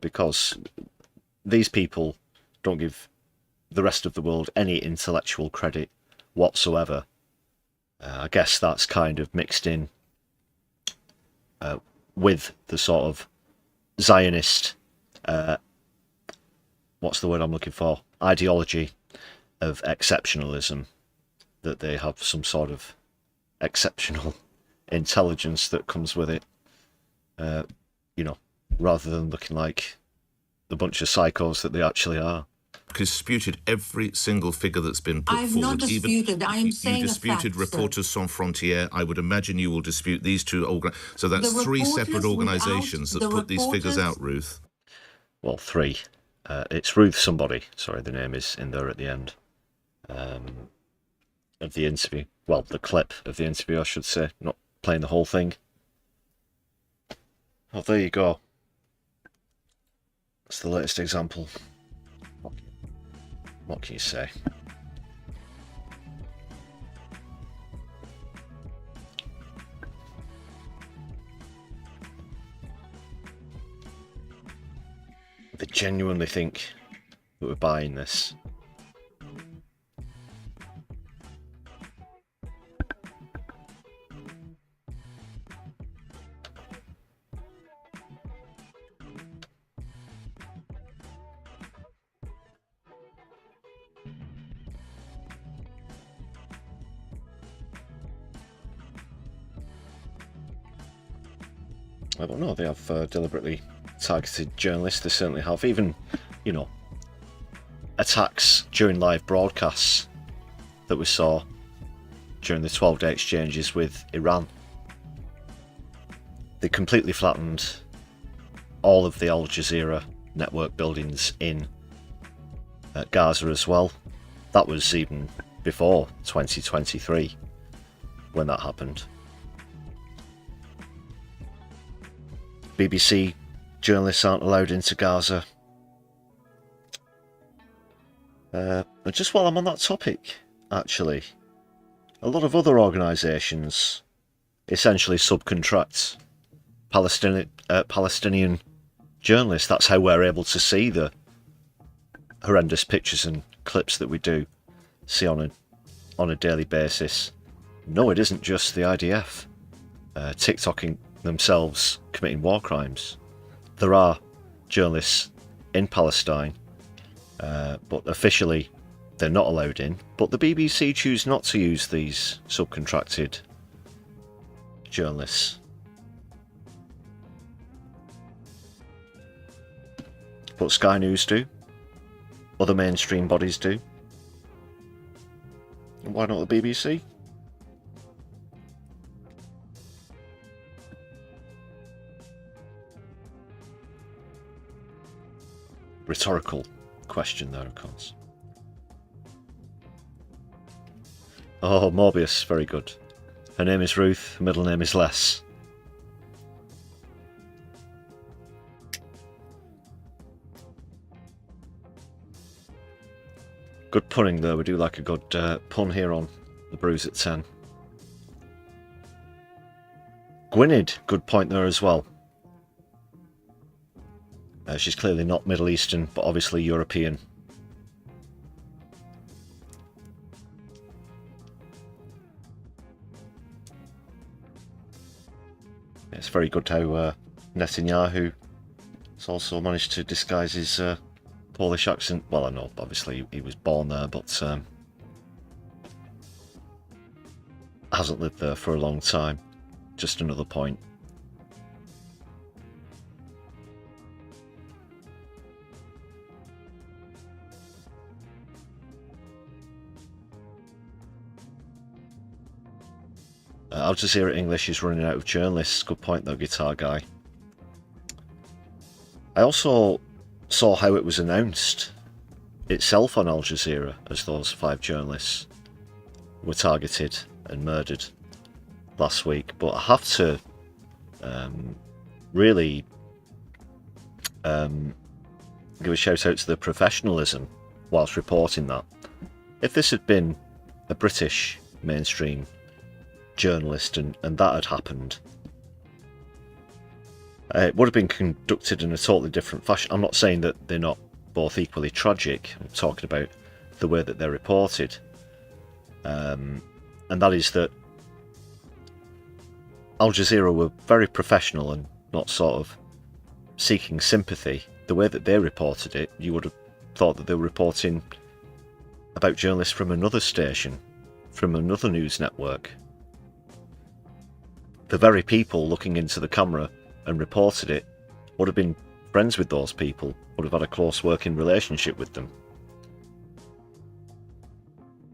Because these people don't give the rest of the world any intellectual credit whatsoever. I guess that's kind of mixed in with the sort of Zionist, what's the word I'm looking for? Ideology of exceptionalism, that they have some sort of exceptional intelligence that comes with it, you know, rather than looking like the bunch of psychos that they actually are. Disputed every single figure that's been put I've forward. not disputed. I am saying you disputed a fact, Reporters Sans Frontières. I would imagine you will dispute these two. So that's three separate organisations that put these figures out, Ruth. Well, three. It's Ruth somebody. Sorry, the name is in there at the end of the interview. Well, the clip of the interview, I should say. Not playing the whole thing. Oh, there you go. That's the latest example. What can you say? They genuinely think that we're buying this. I don't know, they have deliberately targeted journalists, they certainly have. Even, you know, attacks during live broadcasts that we saw during the 12-day exchanges with Iran. They completely flattened all of the Al Jazeera network buildings in Gaza as well. That was even before 2023 when that happened. BBC journalists aren't allowed into Gaza. And just while I'm on that topic, actually, a lot of other organisations essentially subcontract Palestinian journalists. That's how we're able to see the horrendous pictures and clips that we do see on a daily basis. No, it isn't just the IDF TikToking themselves committing war crimes. There are journalists in Palestine, but officially they're not allowed in. But the BBC choose not to use these subcontracted journalists. But Sky News do. Other mainstream bodies do. And why not the BBC? Rhetorical question there, of course. Oh, Morbius, very good. Her name is Ruth, her middle name is Les. Good punning though, we do like a good pun here on the Brews at 10. Gwynedd, good point there as well. She's clearly not Middle Eastern, but obviously European. It's very good how Netanyahu has also managed to disguise his Polish accent. Well, I know, obviously he was born there, but hasn't lived there for a long time. Just another point. Al Jazeera English is running out of journalists. Good point though, guitar guy. I also saw how it was announced itself on Al Jazeera as those 5 journalists were targeted and murdered last week. But I have to really give a shout out to the professionalism whilst reporting that. If this had been a British mainstream journalist and that had happened, it would have been conducted in a totally different fashion. I'm not saying that they're not both equally tragic. I'm talking about the way that they're reported. And that is that Al Jazeera were very professional and not sort of seeking sympathy. The way that they reported it, you would have thought that they were reporting about journalists from another station, from another news network. The very people looking into the camera and reported it would have been friends with those people, would have had a close working relationship with them.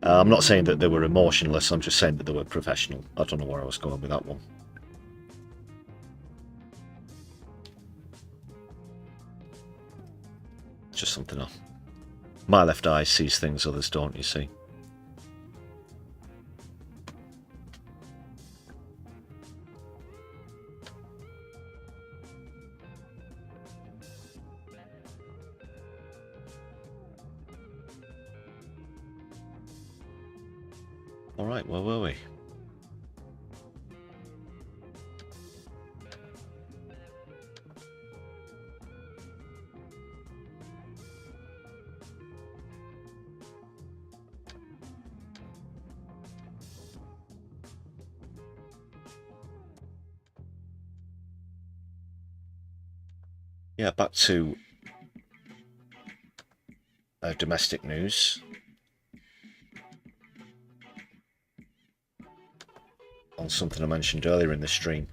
I'm not saying that they were emotionless, I'm just saying that they were professional. I don't know where I was going with that one. Just something else. My left eye sees things others don't, you see. Alright, where were we? Yeah, back to domestic news. On something I mentioned earlier in the stream.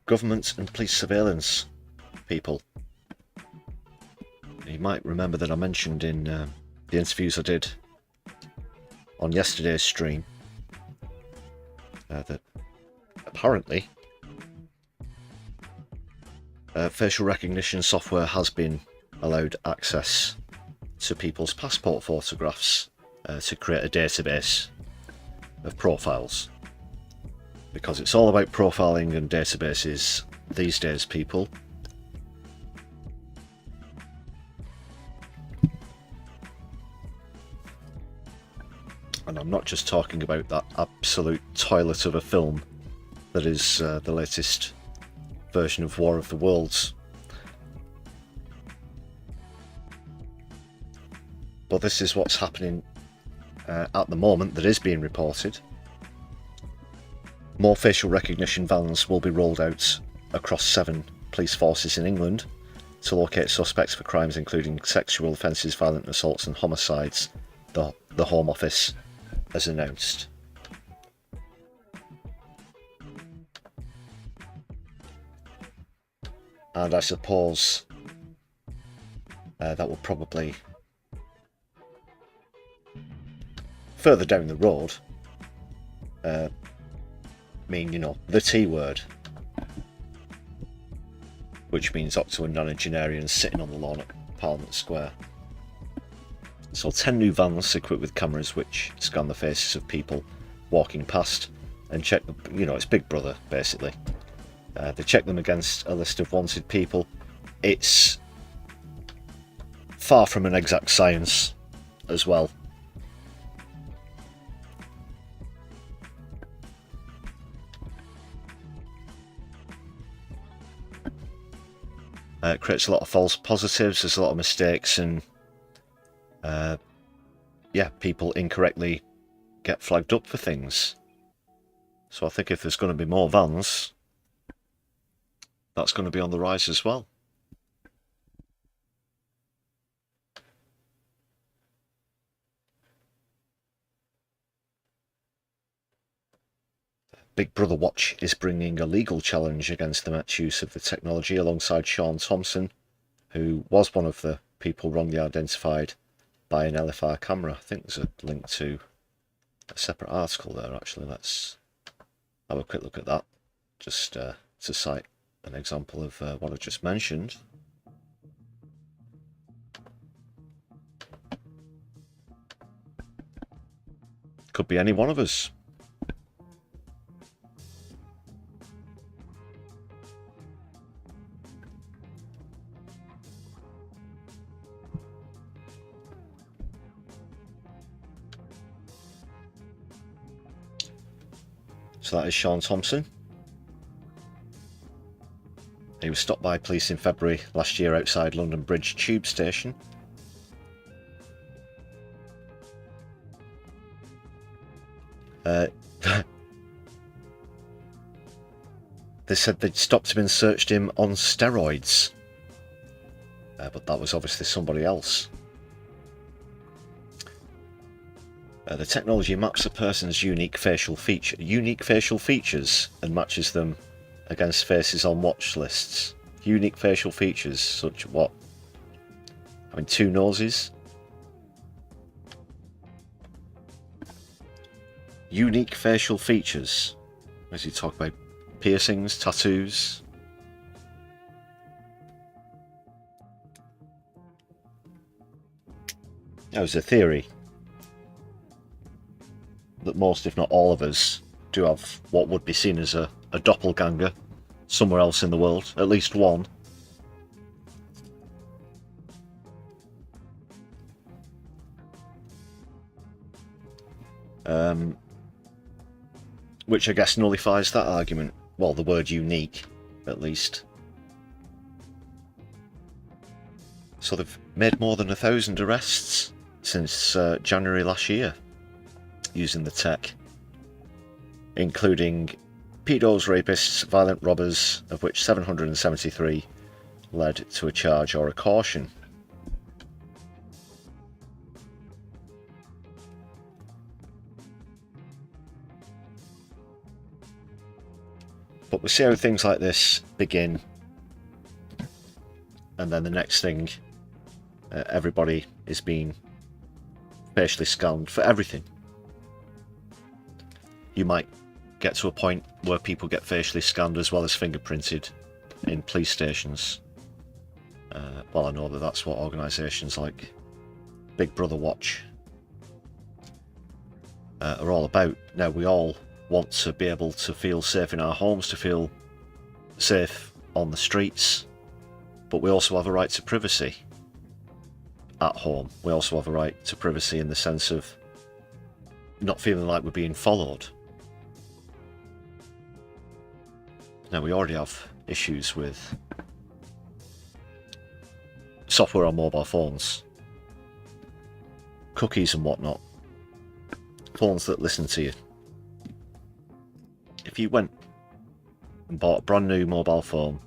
Government and police surveillance, people. You might remember that I mentioned in the interviews I did on yesterday's stream that apparently facial recognition software has been allowed access to people's passport photographs to create a database of profiles, because it's all about profiling and databases these days, people. And I'm not just talking about that absolute toilet of a film that is the latest version of War of the Worlds. But this is what's happening at the moment that is being reported. More facial recognition vans will be rolled out across 7 police forces in England to locate suspects for crimes including sexual offences, violent assaults and homicides, the Home Office has announced. And I suppose that will probably further down the road mean, you know, the T word, which means octogenarians sitting on the lawn at Parliament Square. So 10 new vans equipped with cameras which scan the faces of people walking past and check, it's Big Brother basically. They check them against a list of wanted people. It's far from an exact science as well. It creates a lot of false positives, there's a lot of mistakes, and yeah, people incorrectly get flagged up for things. So I think if there's going to be more vans, that's going to be on the rise as well. Big Brother Watch is bringing a legal challenge against the Met's use of the technology alongside Sean Thompson, who was one of the people wrongly identified by an LFR camera. I think there's a link to a separate article there actually. Let's have a quick look at that, just to cite an example of what I just mentioned. Could be any one of us. So that is Sean Thompson. He was stopped by police in February last year outside London Bridge Tube Station. They said they'd stopped him and searched him on steroids. But that was obviously somebody else. The technology maps a person's unique facial features and matches them against faces on watch lists. Unique facial features, such what? Having two noses? Unique facial features. As you talk about piercings, tattoos. That was a theory that most, if not all of us, do have what would be seen as a doppelganger somewhere else in the world, at least one. Which I guess nullifies that argument. Well, the word unique, at least. So they've made more than 1,000 arrests since January last year using the tech, including pedos, rapists, violent robbers, of which 773 led to a charge or a caution. But we see how things like this begin, and then the next thing, everybody is being facially scanned for everything. You might get to a point where people get facially scanned as well as fingerprinted in police stations. Well, I know that that's what organisations like Big Brother Watch are all about. Now, we all want to be able to feel safe in our homes, to feel safe on the streets, but we also have a right to privacy at home. We also have a right to privacy in the sense of not feeling like we're being followed. Now, we already have issues with software on mobile phones, cookies and whatnot, phones that listen to you. If you went and bought a brand new mobile phone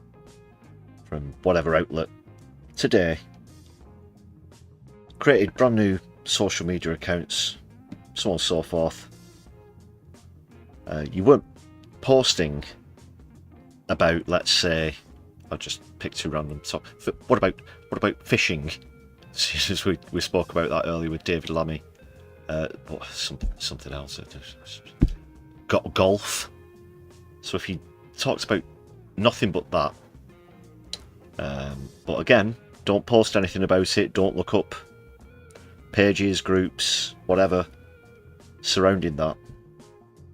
from whatever outlet today, created brand new social media accounts, so on and so forth, you weren't posting about, let's say, I'll just pick two random topics. What about fishing? Since we spoke about that earlier with David Lammy. Something else. Got golf. So if he talks about nothing but that, but again, don't post anything about it. Don't look up pages, groups, whatever, surrounding that.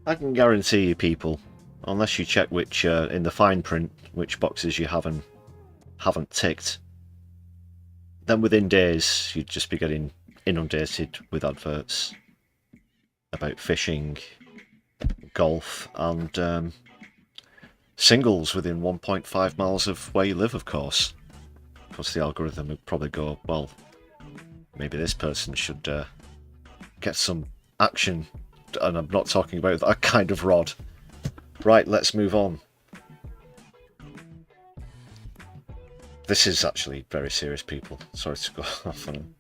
I can guarantee you, people, unless you check which, in the fine print, which boxes you haven't ticked, then within days you'd just be getting inundated with adverts about fishing, golf, and singles within 1.5 miles of where you live, of course. Because the algorithm would probably go, well, maybe this person should get some action, and I'm not talking about that kind of rod. Right, let's move on. This is actually very serious, people. Sorry to go off on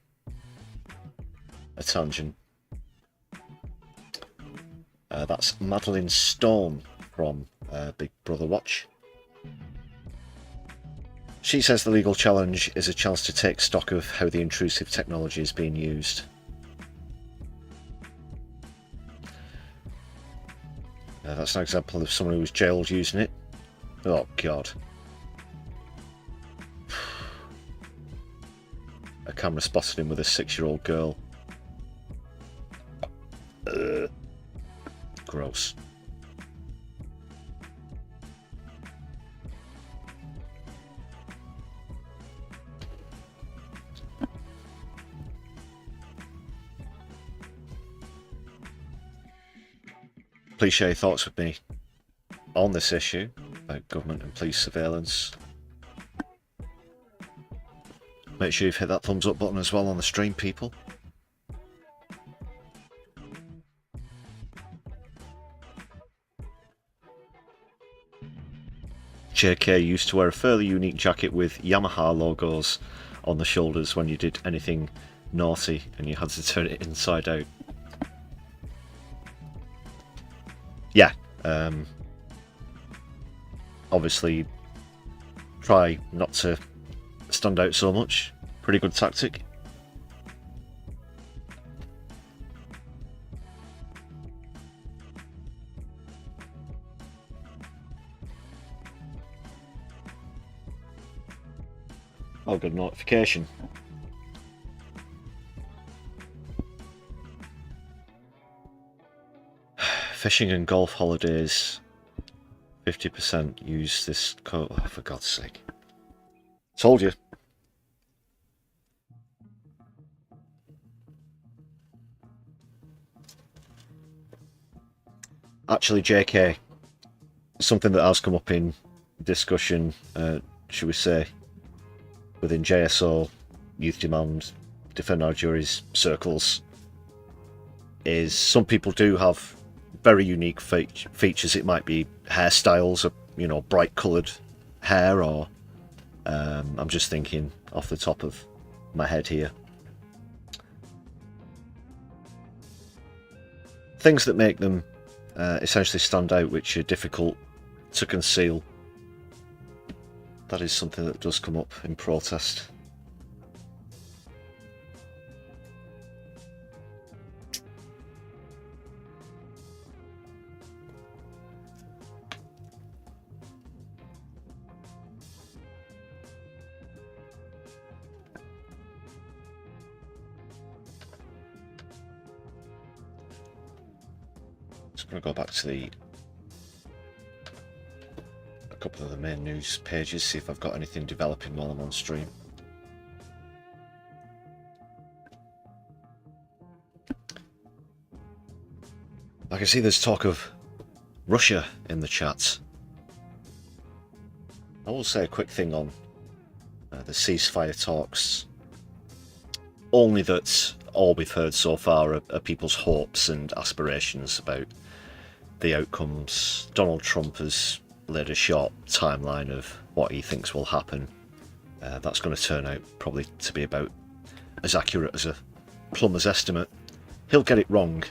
a tangent. That's Madeline Stone from Big Brother Watch. She says the legal challenge is a chance to take stock of how the intrusive technology is being used. That's an example of someone who was jailed using it. Oh, God. A camera spotted him with a 6-year-old girl. Gross. Please share your thoughts with me on this issue about government and police surveillance. Make sure you've hit that thumbs up button as well on the stream, people. JK used to wear a fairly unique jacket with Yamaha logos on the shoulders when you did anything naughty and you had to turn it inside out. Yeah, obviously try not to stand out so much. Pretty good tactic. Oh, good notification. Fishing and golf holidays, 50% use this code. Oh, for God's sake. Told you. Actually, JK, something that has come up in discussion, should we say, within JSO, Youth Demand, Defend Our Juries circles, is some people do have very unique features. It might be hairstyles, or, you know, bright coloured hair, or I'm just thinking off the top of my head here. Things that make them essentially stand out, which are difficult to conceal. That is something that does come up in protest. Just going to go back to a couple of the main news pages, see if I've got anything developing while I'm on stream. I can see there's talk of Russia in the chat. I will say a quick thing on the ceasefire talks. Only that all we've heard so far are people's hopes and aspirations about the outcomes. Donald Trump has laid a short timeline of what he thinks will happen. That's going to turn out probably to be about as accurate as a plumber's estimate. He'll get it wrong,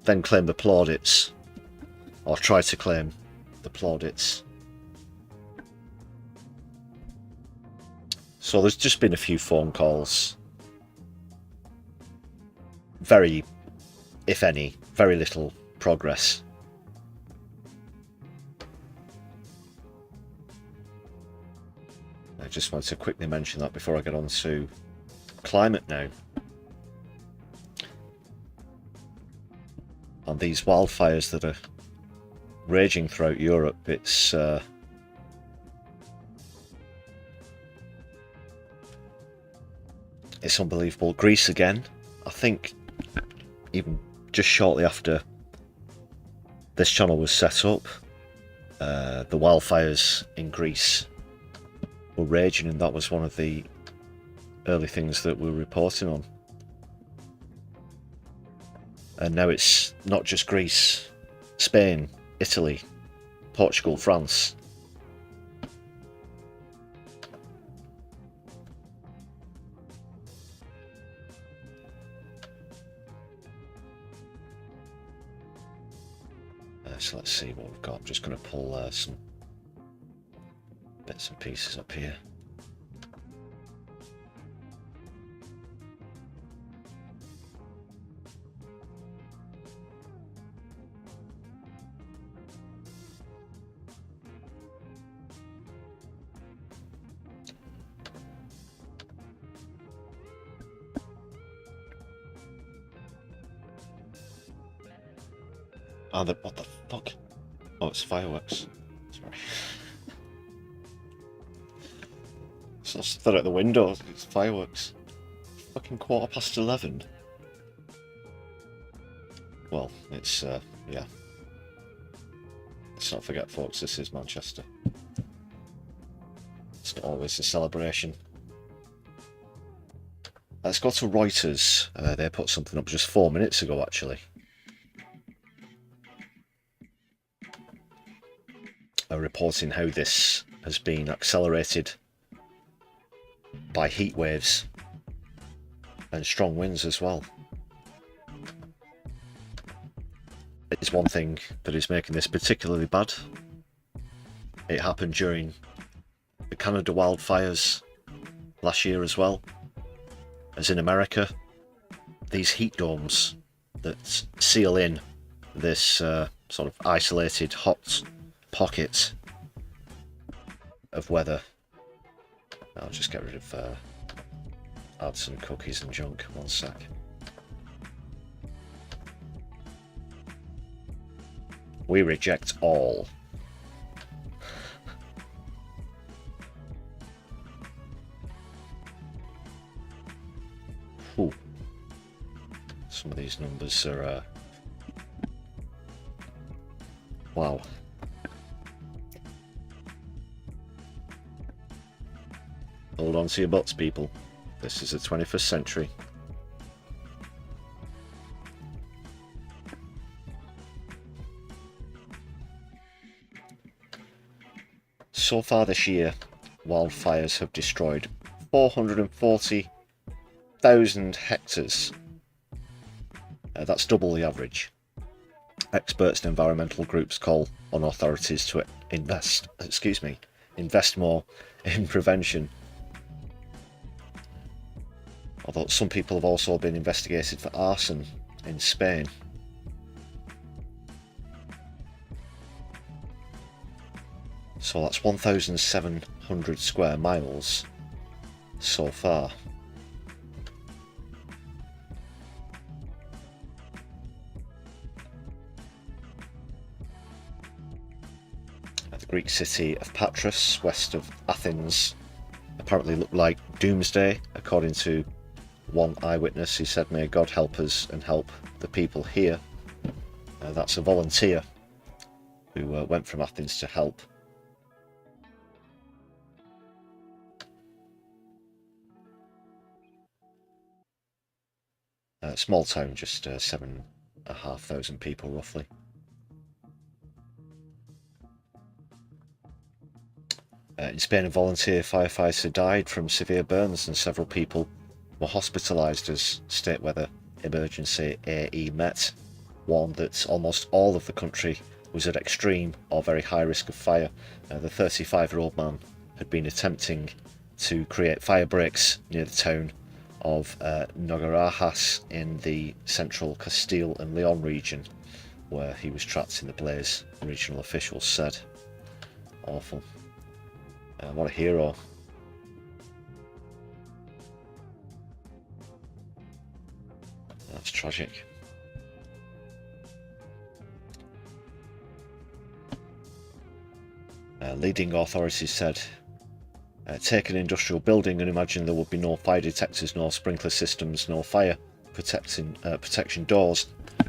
then claim the plaudits, or try to claim the plaudits. So there's just been a few phone calls. Very, if any, very little progress. I just wanted to quickly mention that before I get on to climate now. on these wildfires that are raging throughout Europe. It's unbelievable. Greece again. I think even just shortly after this channel was set up, the wildfires in Greece were raging, and that was one of the early things that we're reporting on. And now it's not just Greece, Spain, Italy, Portugal, France. So let's see what we've got. I'm just going to pull some bits and pieces up here. Oh, what the fuck? Oh, it's fireworks. Sorry. So I stood out the window. It's fireworks. Fucking 11:15. Well, it's, yeah. Let's not forget, folks, this is Manchester. It's not always a celebration. Let's go to Reuters. They put something up just 4 minutes ago, actually. Reporting how this has been accelerated by heat waves and strong winds as well. It's one thing that is making this particularly bad. It happened during the Canada wildfires last year as well, as in America. These heat domes that seal in this sort of isolated hot pocket of weather. I'll just get rid of add some cookies and junk. One sec. We reject all. Ooh. Some of these numbers are wow. Hold on to your butts, people. This is the 21st century. So far this year, wildfires have destroyed 440,000 hectares. That's double the average. Experts and environmental groups call on authorities to invest more in prevention. Although some people have also been investigated for arson in Spain. So that's 1,700 square miles so far. The Greek city of Patras, west of Athens, apparently looked like doomsday, according to one eyewitness who said, "May God help us and help the people here." That's a volunteer who went from Athens to help. Small town, just 7,500 people roughly. In Spain, a volunteer firefighter died from severe burns and several people were hospitalised as state weather emergency AE Met warned that almost all of the country was at extreme or very high risk of fire. The 35-year-old man had been attempting to create fire breaks near the town of Nogarajas in the central Castile and Leon region, where he was trapped in the blaze, regional officials said. Awful. What a hero. That's tragic. Leading authorities said, take an industrial building and imagine there would be no fire detectors, no sprinkler systems, no fire protection doors,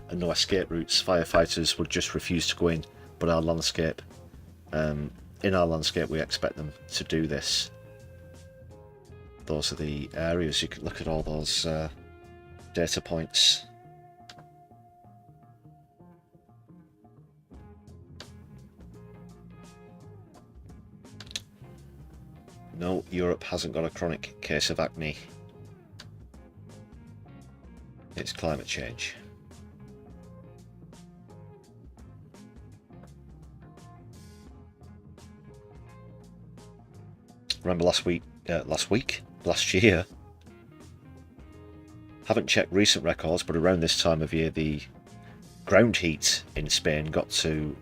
and no escape routes. Firefighters would just refuse to go in, but our landscape, in our landscape, we expect them to do this. Those are the areas. You can look at all those data points. No, Europe hasn't got a chronic case of acne. It's climate change. Remember last year, haven't checked recent records, but around this time of year the ground heat in Spain got to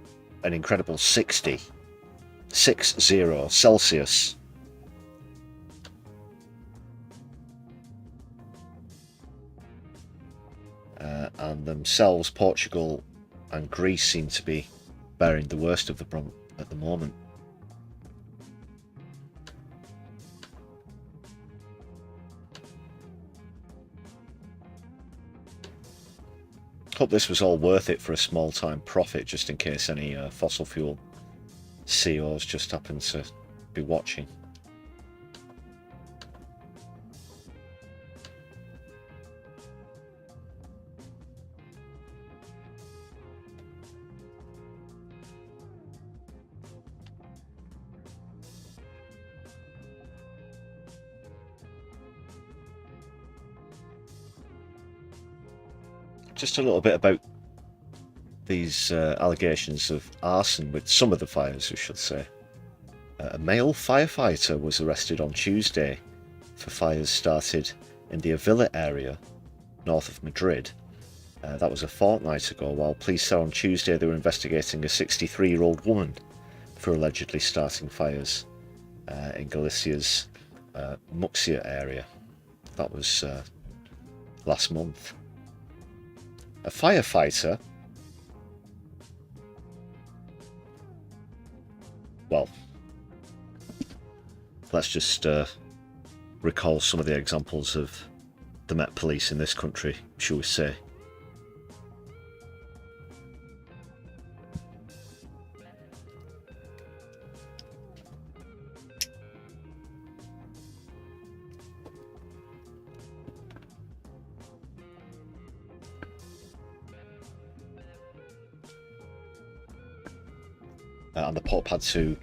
an incredible 60 Celsius. And themselves, Portugal and Greece seem to be bearing the worst of the brunt at the moment. Hope this was all worth it for a small time profit, just in case any fossil fuel CEOs just happen to be watching. Just a little bit about these allegations of arson with some of the fires, we should say. A male firefighter was arrested on Tuesday for fires started in the Avila area, north of Madrid. That was a fortnight ago, while police said on Tuesday they were investigating a 63-year-old woman for allegedly starting fires in Galicia's Muxia area. That was last month. A firefighter, well, let's just recall some of the examples of the Met Police in this country, shall we say. And the Pope had to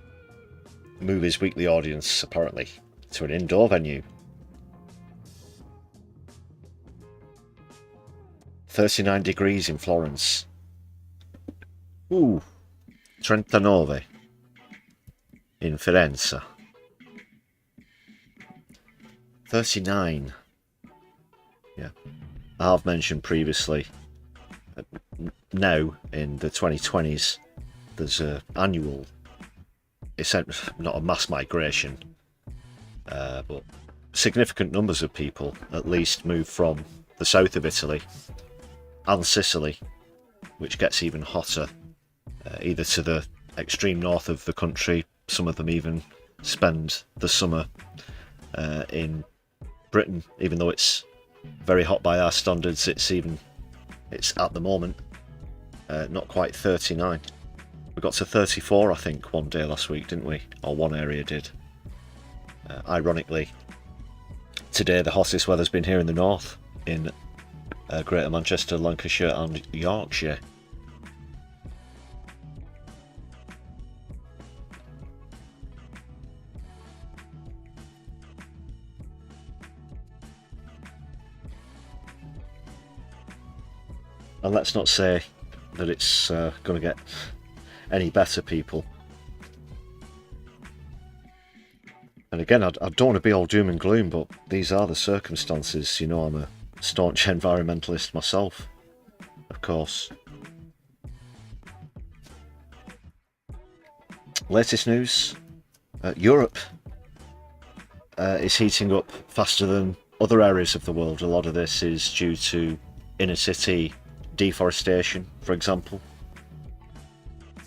move his weekly audience, apparently, to an indoor venue. 39 degrees in Florence. Ooh, 39 in Firenze. 39. Yeah, I have mentioned previously, now in the 2020s, there's an annual, not a mass migration, but significant numbers of people at least move from the south of Italy and Sicily, which gets even hotter, either to the extreme north of the country. Some of them even spend the summer in Britain, even though it's very hot by our standards. It's at the moment not quite 39. We got to 34, I think, one day last week, didn't we? Or one area did. Ironically, today the hottest weather's been here in the north, in Greater Manchester, Lancashire and Yorkshire. And let's not say that it's going to get any better, people. And again, I don't want to be all doom and gloom, but these are the circumstances. You know, I'm a staunch environmentalist myself, of course. Latest news, Europe is heating up faster than other areas of the world. A lot of this is due to inner city deforestation, for example.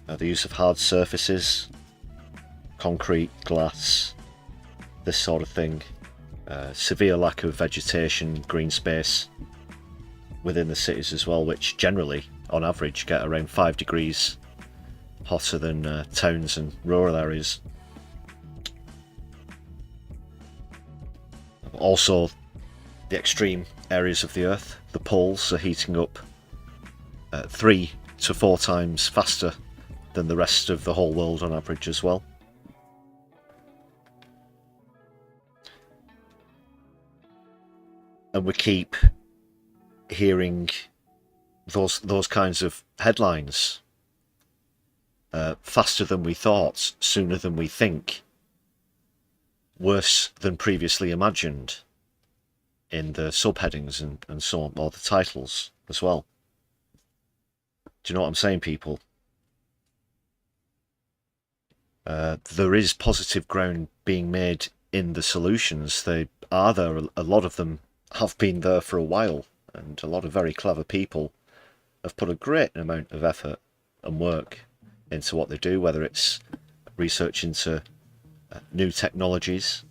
The use of hard surfaces, concrete, glass, this sort of thing. Severe lack of vegetation, green space within the cities as well, which generally, on average, get around 5 degrees hotter than towns and rural areas. Also, the extreme areas of the Earth, the poles, are heating up 3 to 4 times faster than the rest of the whole world on average as well. And we keep hearing those kinds of headlines. Faster than we thought, sooner than we think, worse than previously imagined, in the subheadings and so on, or the titles as well. Do you know what I'm saying, people? There is positive ground being made in the solutions. They are there. A lot of them have been there for a while, and a lot of very clever people have put a great amount of effort and work into what they do, whether it's research into new technologies,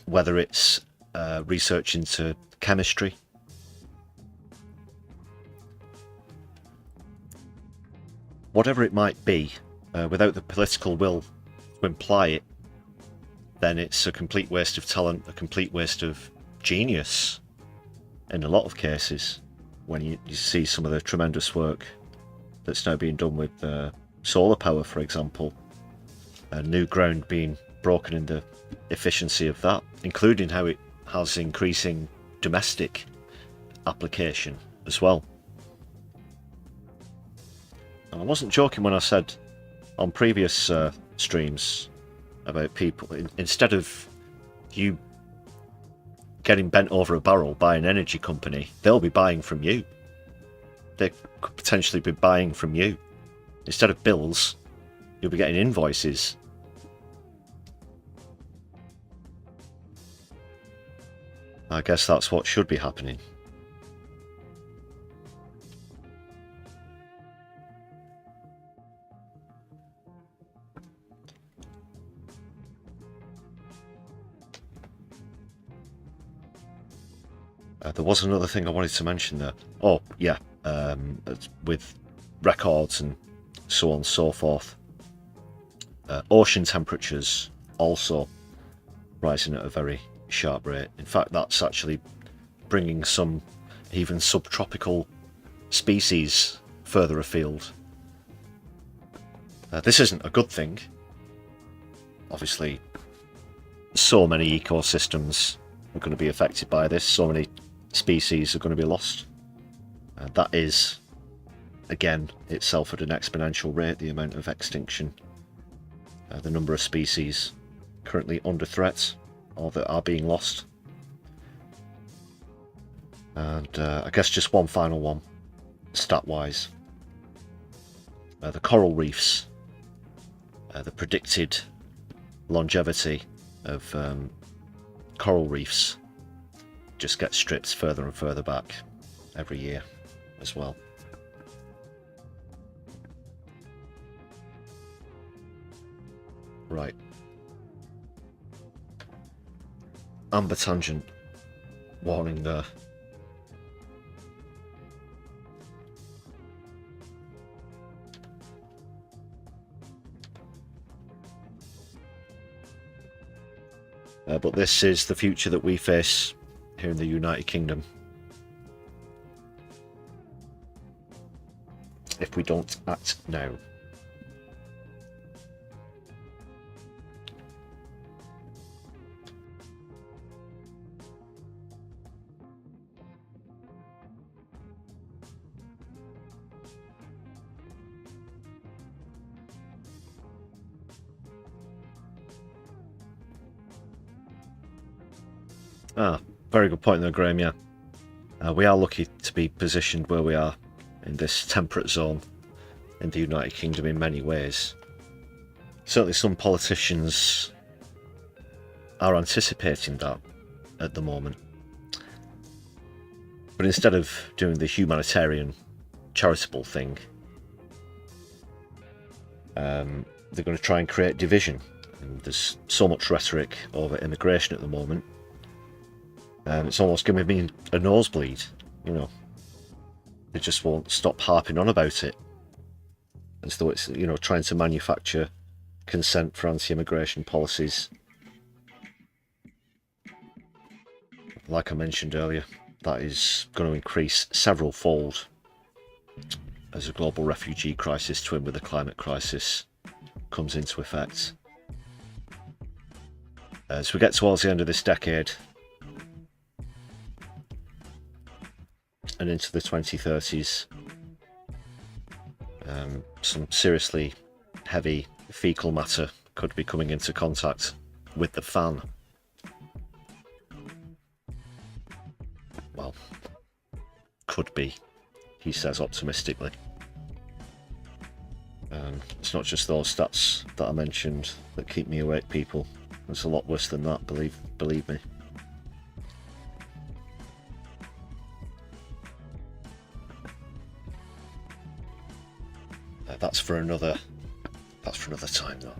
whether it's research into chemistry, whatever it might be. Without the political will to imply it, then it's a complete waste of talent, a complete waste of genius in a lot of cases, when you see some of the tremendous work that's now being done with solar power, for example. New ground being broken in the efficiency of that, including how it has increasing domestic application as well. And I wasn't joking when I said on previous streams about people, instead of you getting bent over a barrel by an energy company, they'll be buying from you. They could potentially be buying from you. Instead of bills, you'll be getting invoices. I guess that's what should be happening. There was another thing I wanted to mention there. Oh, yeah, with records and so on and so forth. Ocean temperatures also rising at a very sharp rate. In fact, that's actually bringing some even subtropical species further afield. This isn't a good thing. Obviously, so many ecosystems are going to be affected by this. So many species are going to be lost. That is, again, itself at an exponential rate, the amount of extinction, the number of species currently under threat or that are being lost. And I guess just one final one, stat-wise. The coral reefs, the predicted longevity of coral reefs just gets stripped further and further back every year as well. Right. Amber tangent warning there. But this is the future that we face here in the United Kingdom. If we don't act now. Very good point there, Graham, yeah. We are lucky to be positioned where we are in this temperate zone in the United Kingdom in many ways. Certainly some politicians are anticipating that at the moment. But instead of doing the humanitarian, charitable thing, they're going to try and create division. And there's so much rhetoric over immigration at the moment, and it's almost giving me a nosebleed. You know, they just won't stop harping on about it, as though it's, you know, trying to manufacture consent for anti-immigration policies. Like I mentioned earlier, that is going to increase several fold as a global refugee crisis twinned with the climate crisis comes into effect. As we get towards the end of this decade and into the 2030s, some seriously heavy fecal matter could be coming into contact with the fan. Well, could be, he says optimistically. It's not just those stats that I mentioned that keep me awake, people. It's a lot worse than that, believe me. That's for another time, though.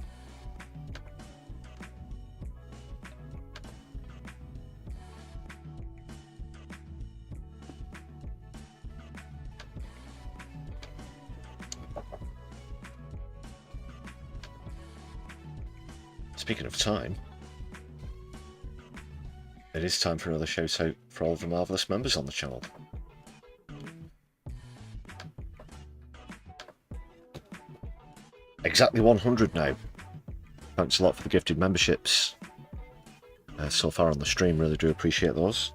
Speaking of time, it is time for another shout out for all of the marvellous members on the channel. Exactly 100 now. Thanks a lot for the gifted memberships so far on the stream, really do appreciate those.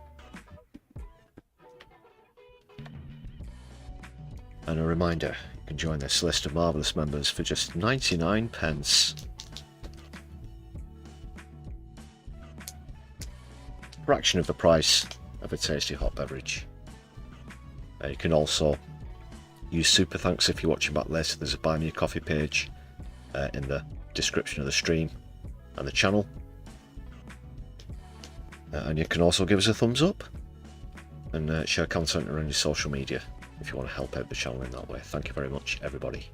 And a reminder, you can join this list of marvellous members for just 99 pence. Fraction of the price of a tasty hot beverage. You can also use super thanks if you're watching back later. There's a buy me a coffee page in the description of the stream and the channel, and you can also give us a thumbs up and share content around your social media if you want to help out the channel in that way. Thank you very much, everybody.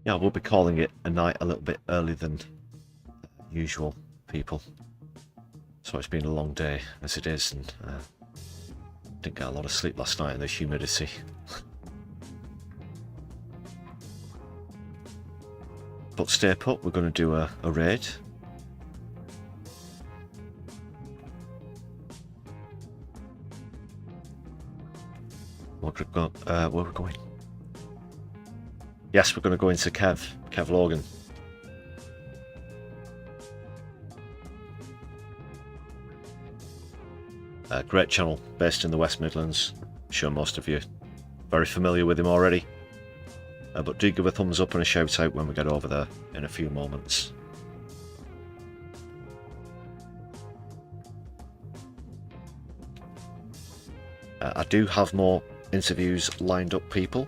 Yeah, we'll be calling it a night a little bit earlier than usual, people. So it's been a long day as it is, and didn't get a lot of sleep last night in the humidity. But stay put, we're going to do a raid. Where are we going? Yes, we're going to go into Kev Logan. Great channel, based in the West Midlands. I'm sure most of you are very familiar with him already. But do give a thumbs up and a shout out when we get over there in a few moments. I do have more interviews lined up, people.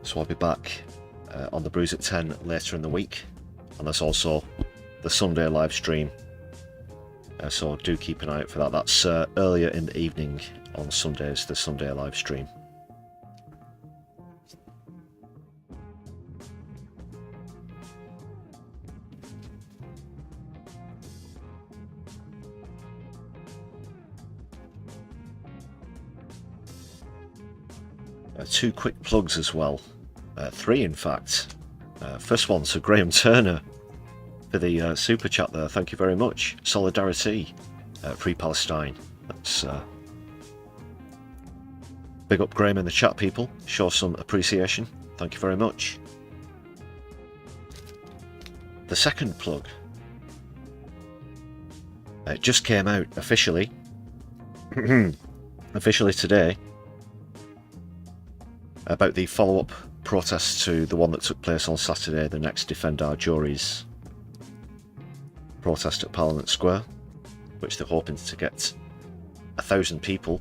So I'll be back on the Brews at 10 later in the week, and there's also the Sunday live stream, so do keep an eye out for that. That's earlier in the evening on Sundays, the Sunday live stream. Two quick plugs as well. Three, in fact. First one to Graham Turner for the super chat there. Thank you very much. Solidari-Tea, Free Palestine. That's big up Graham in the chat, people. Show some appreciation. Thank you very much. The second plug. It just came out officially. Officially today. About the follow-up protest to the one that took place on Saturday, the next Defend Our Juries protest at Parliament Square, which they're hoping to get 1,000 people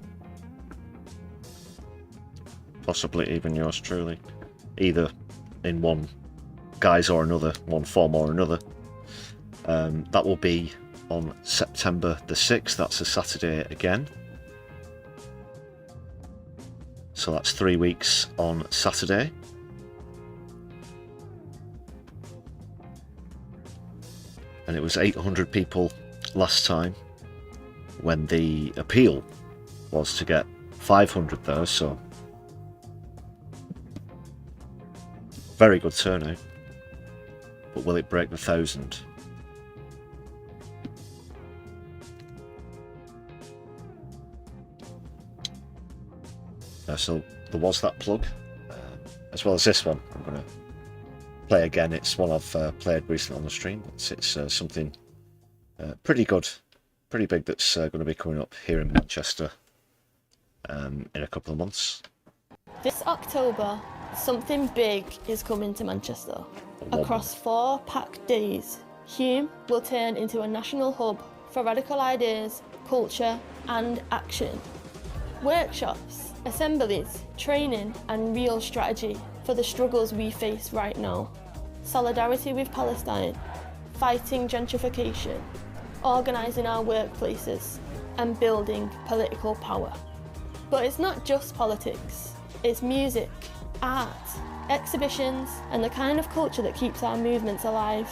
possibly even yours truly, either in one guise or another, one form or another. That will be on September the 6th, that's a Saturday again. So that's 3 weeks on Saturday. And it was 800 people last time when the appeal was to get 500 though, so very good turnout. But will it break the 1,000? So there was that plug, as well as this one. I'm going to play again. It's one I've played recently on the stream. It's something pretty good, pretty big that's going to be coming up here in Manchester in a couple of months. This October, something big is coming to Manchester. Across 4 packed days, Hume will turn into a national hub for radical ideas, culture and action. Workshops, assemblies, training and real strategy for the struggles we face right now. Solidarity with Palestine, fighting gentrification, organising our workplaces and building political power. But it's not just politics, it's music, art, exhibitions and the kind of culture that keeps our movements alive.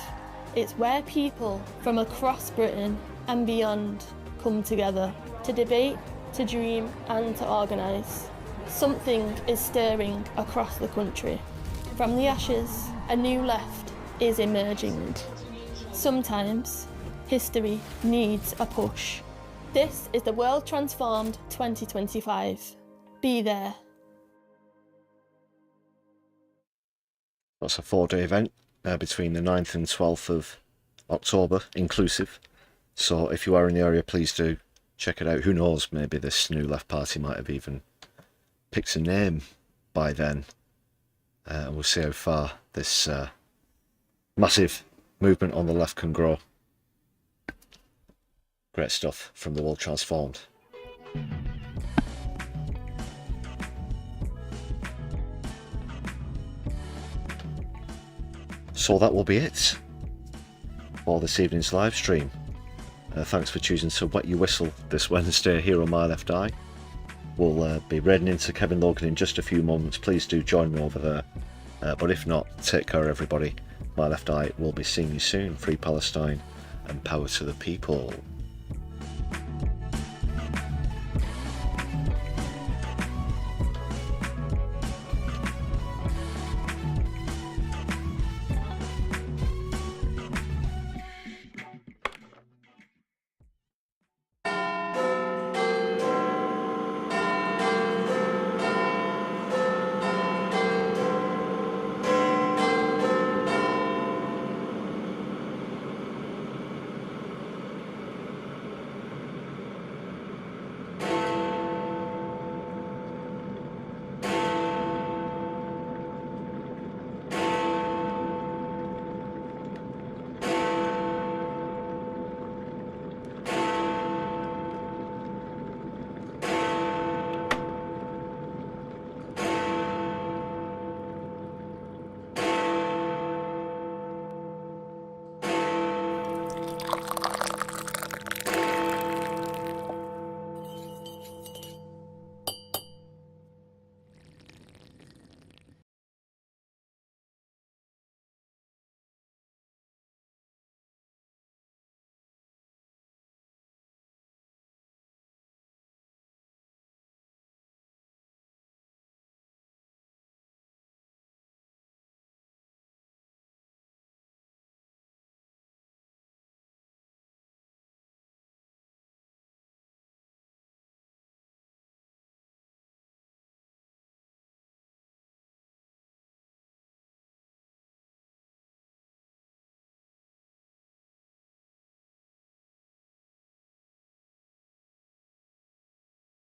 It's where people from across Britain and beyond come together to debate, to dream and to organise. Something is stirring across the country. From the ashes, a new left is emerging. Sometimes, history needs a push. This is the World Transformed 2025. Be there. That's a 4-day event between the 9th and 12th of October, inclusive. So if you are in the area, please do check it out. Who knows, maybe this new left party might have even picked a name by then. And we'll see how far this massive movement on the left can grow. Great stuff from the World Transformed. So that will be it for this evening's live stream. Thanks for choosing to wet your whistle this Wednesday here on My Left Eye. We'll be raiding into Kevin Logan in just a few moments. Please do join me over there. But if not, take care everybody. My Left Eye will be seeing you soon. Free Palestine and power to the people.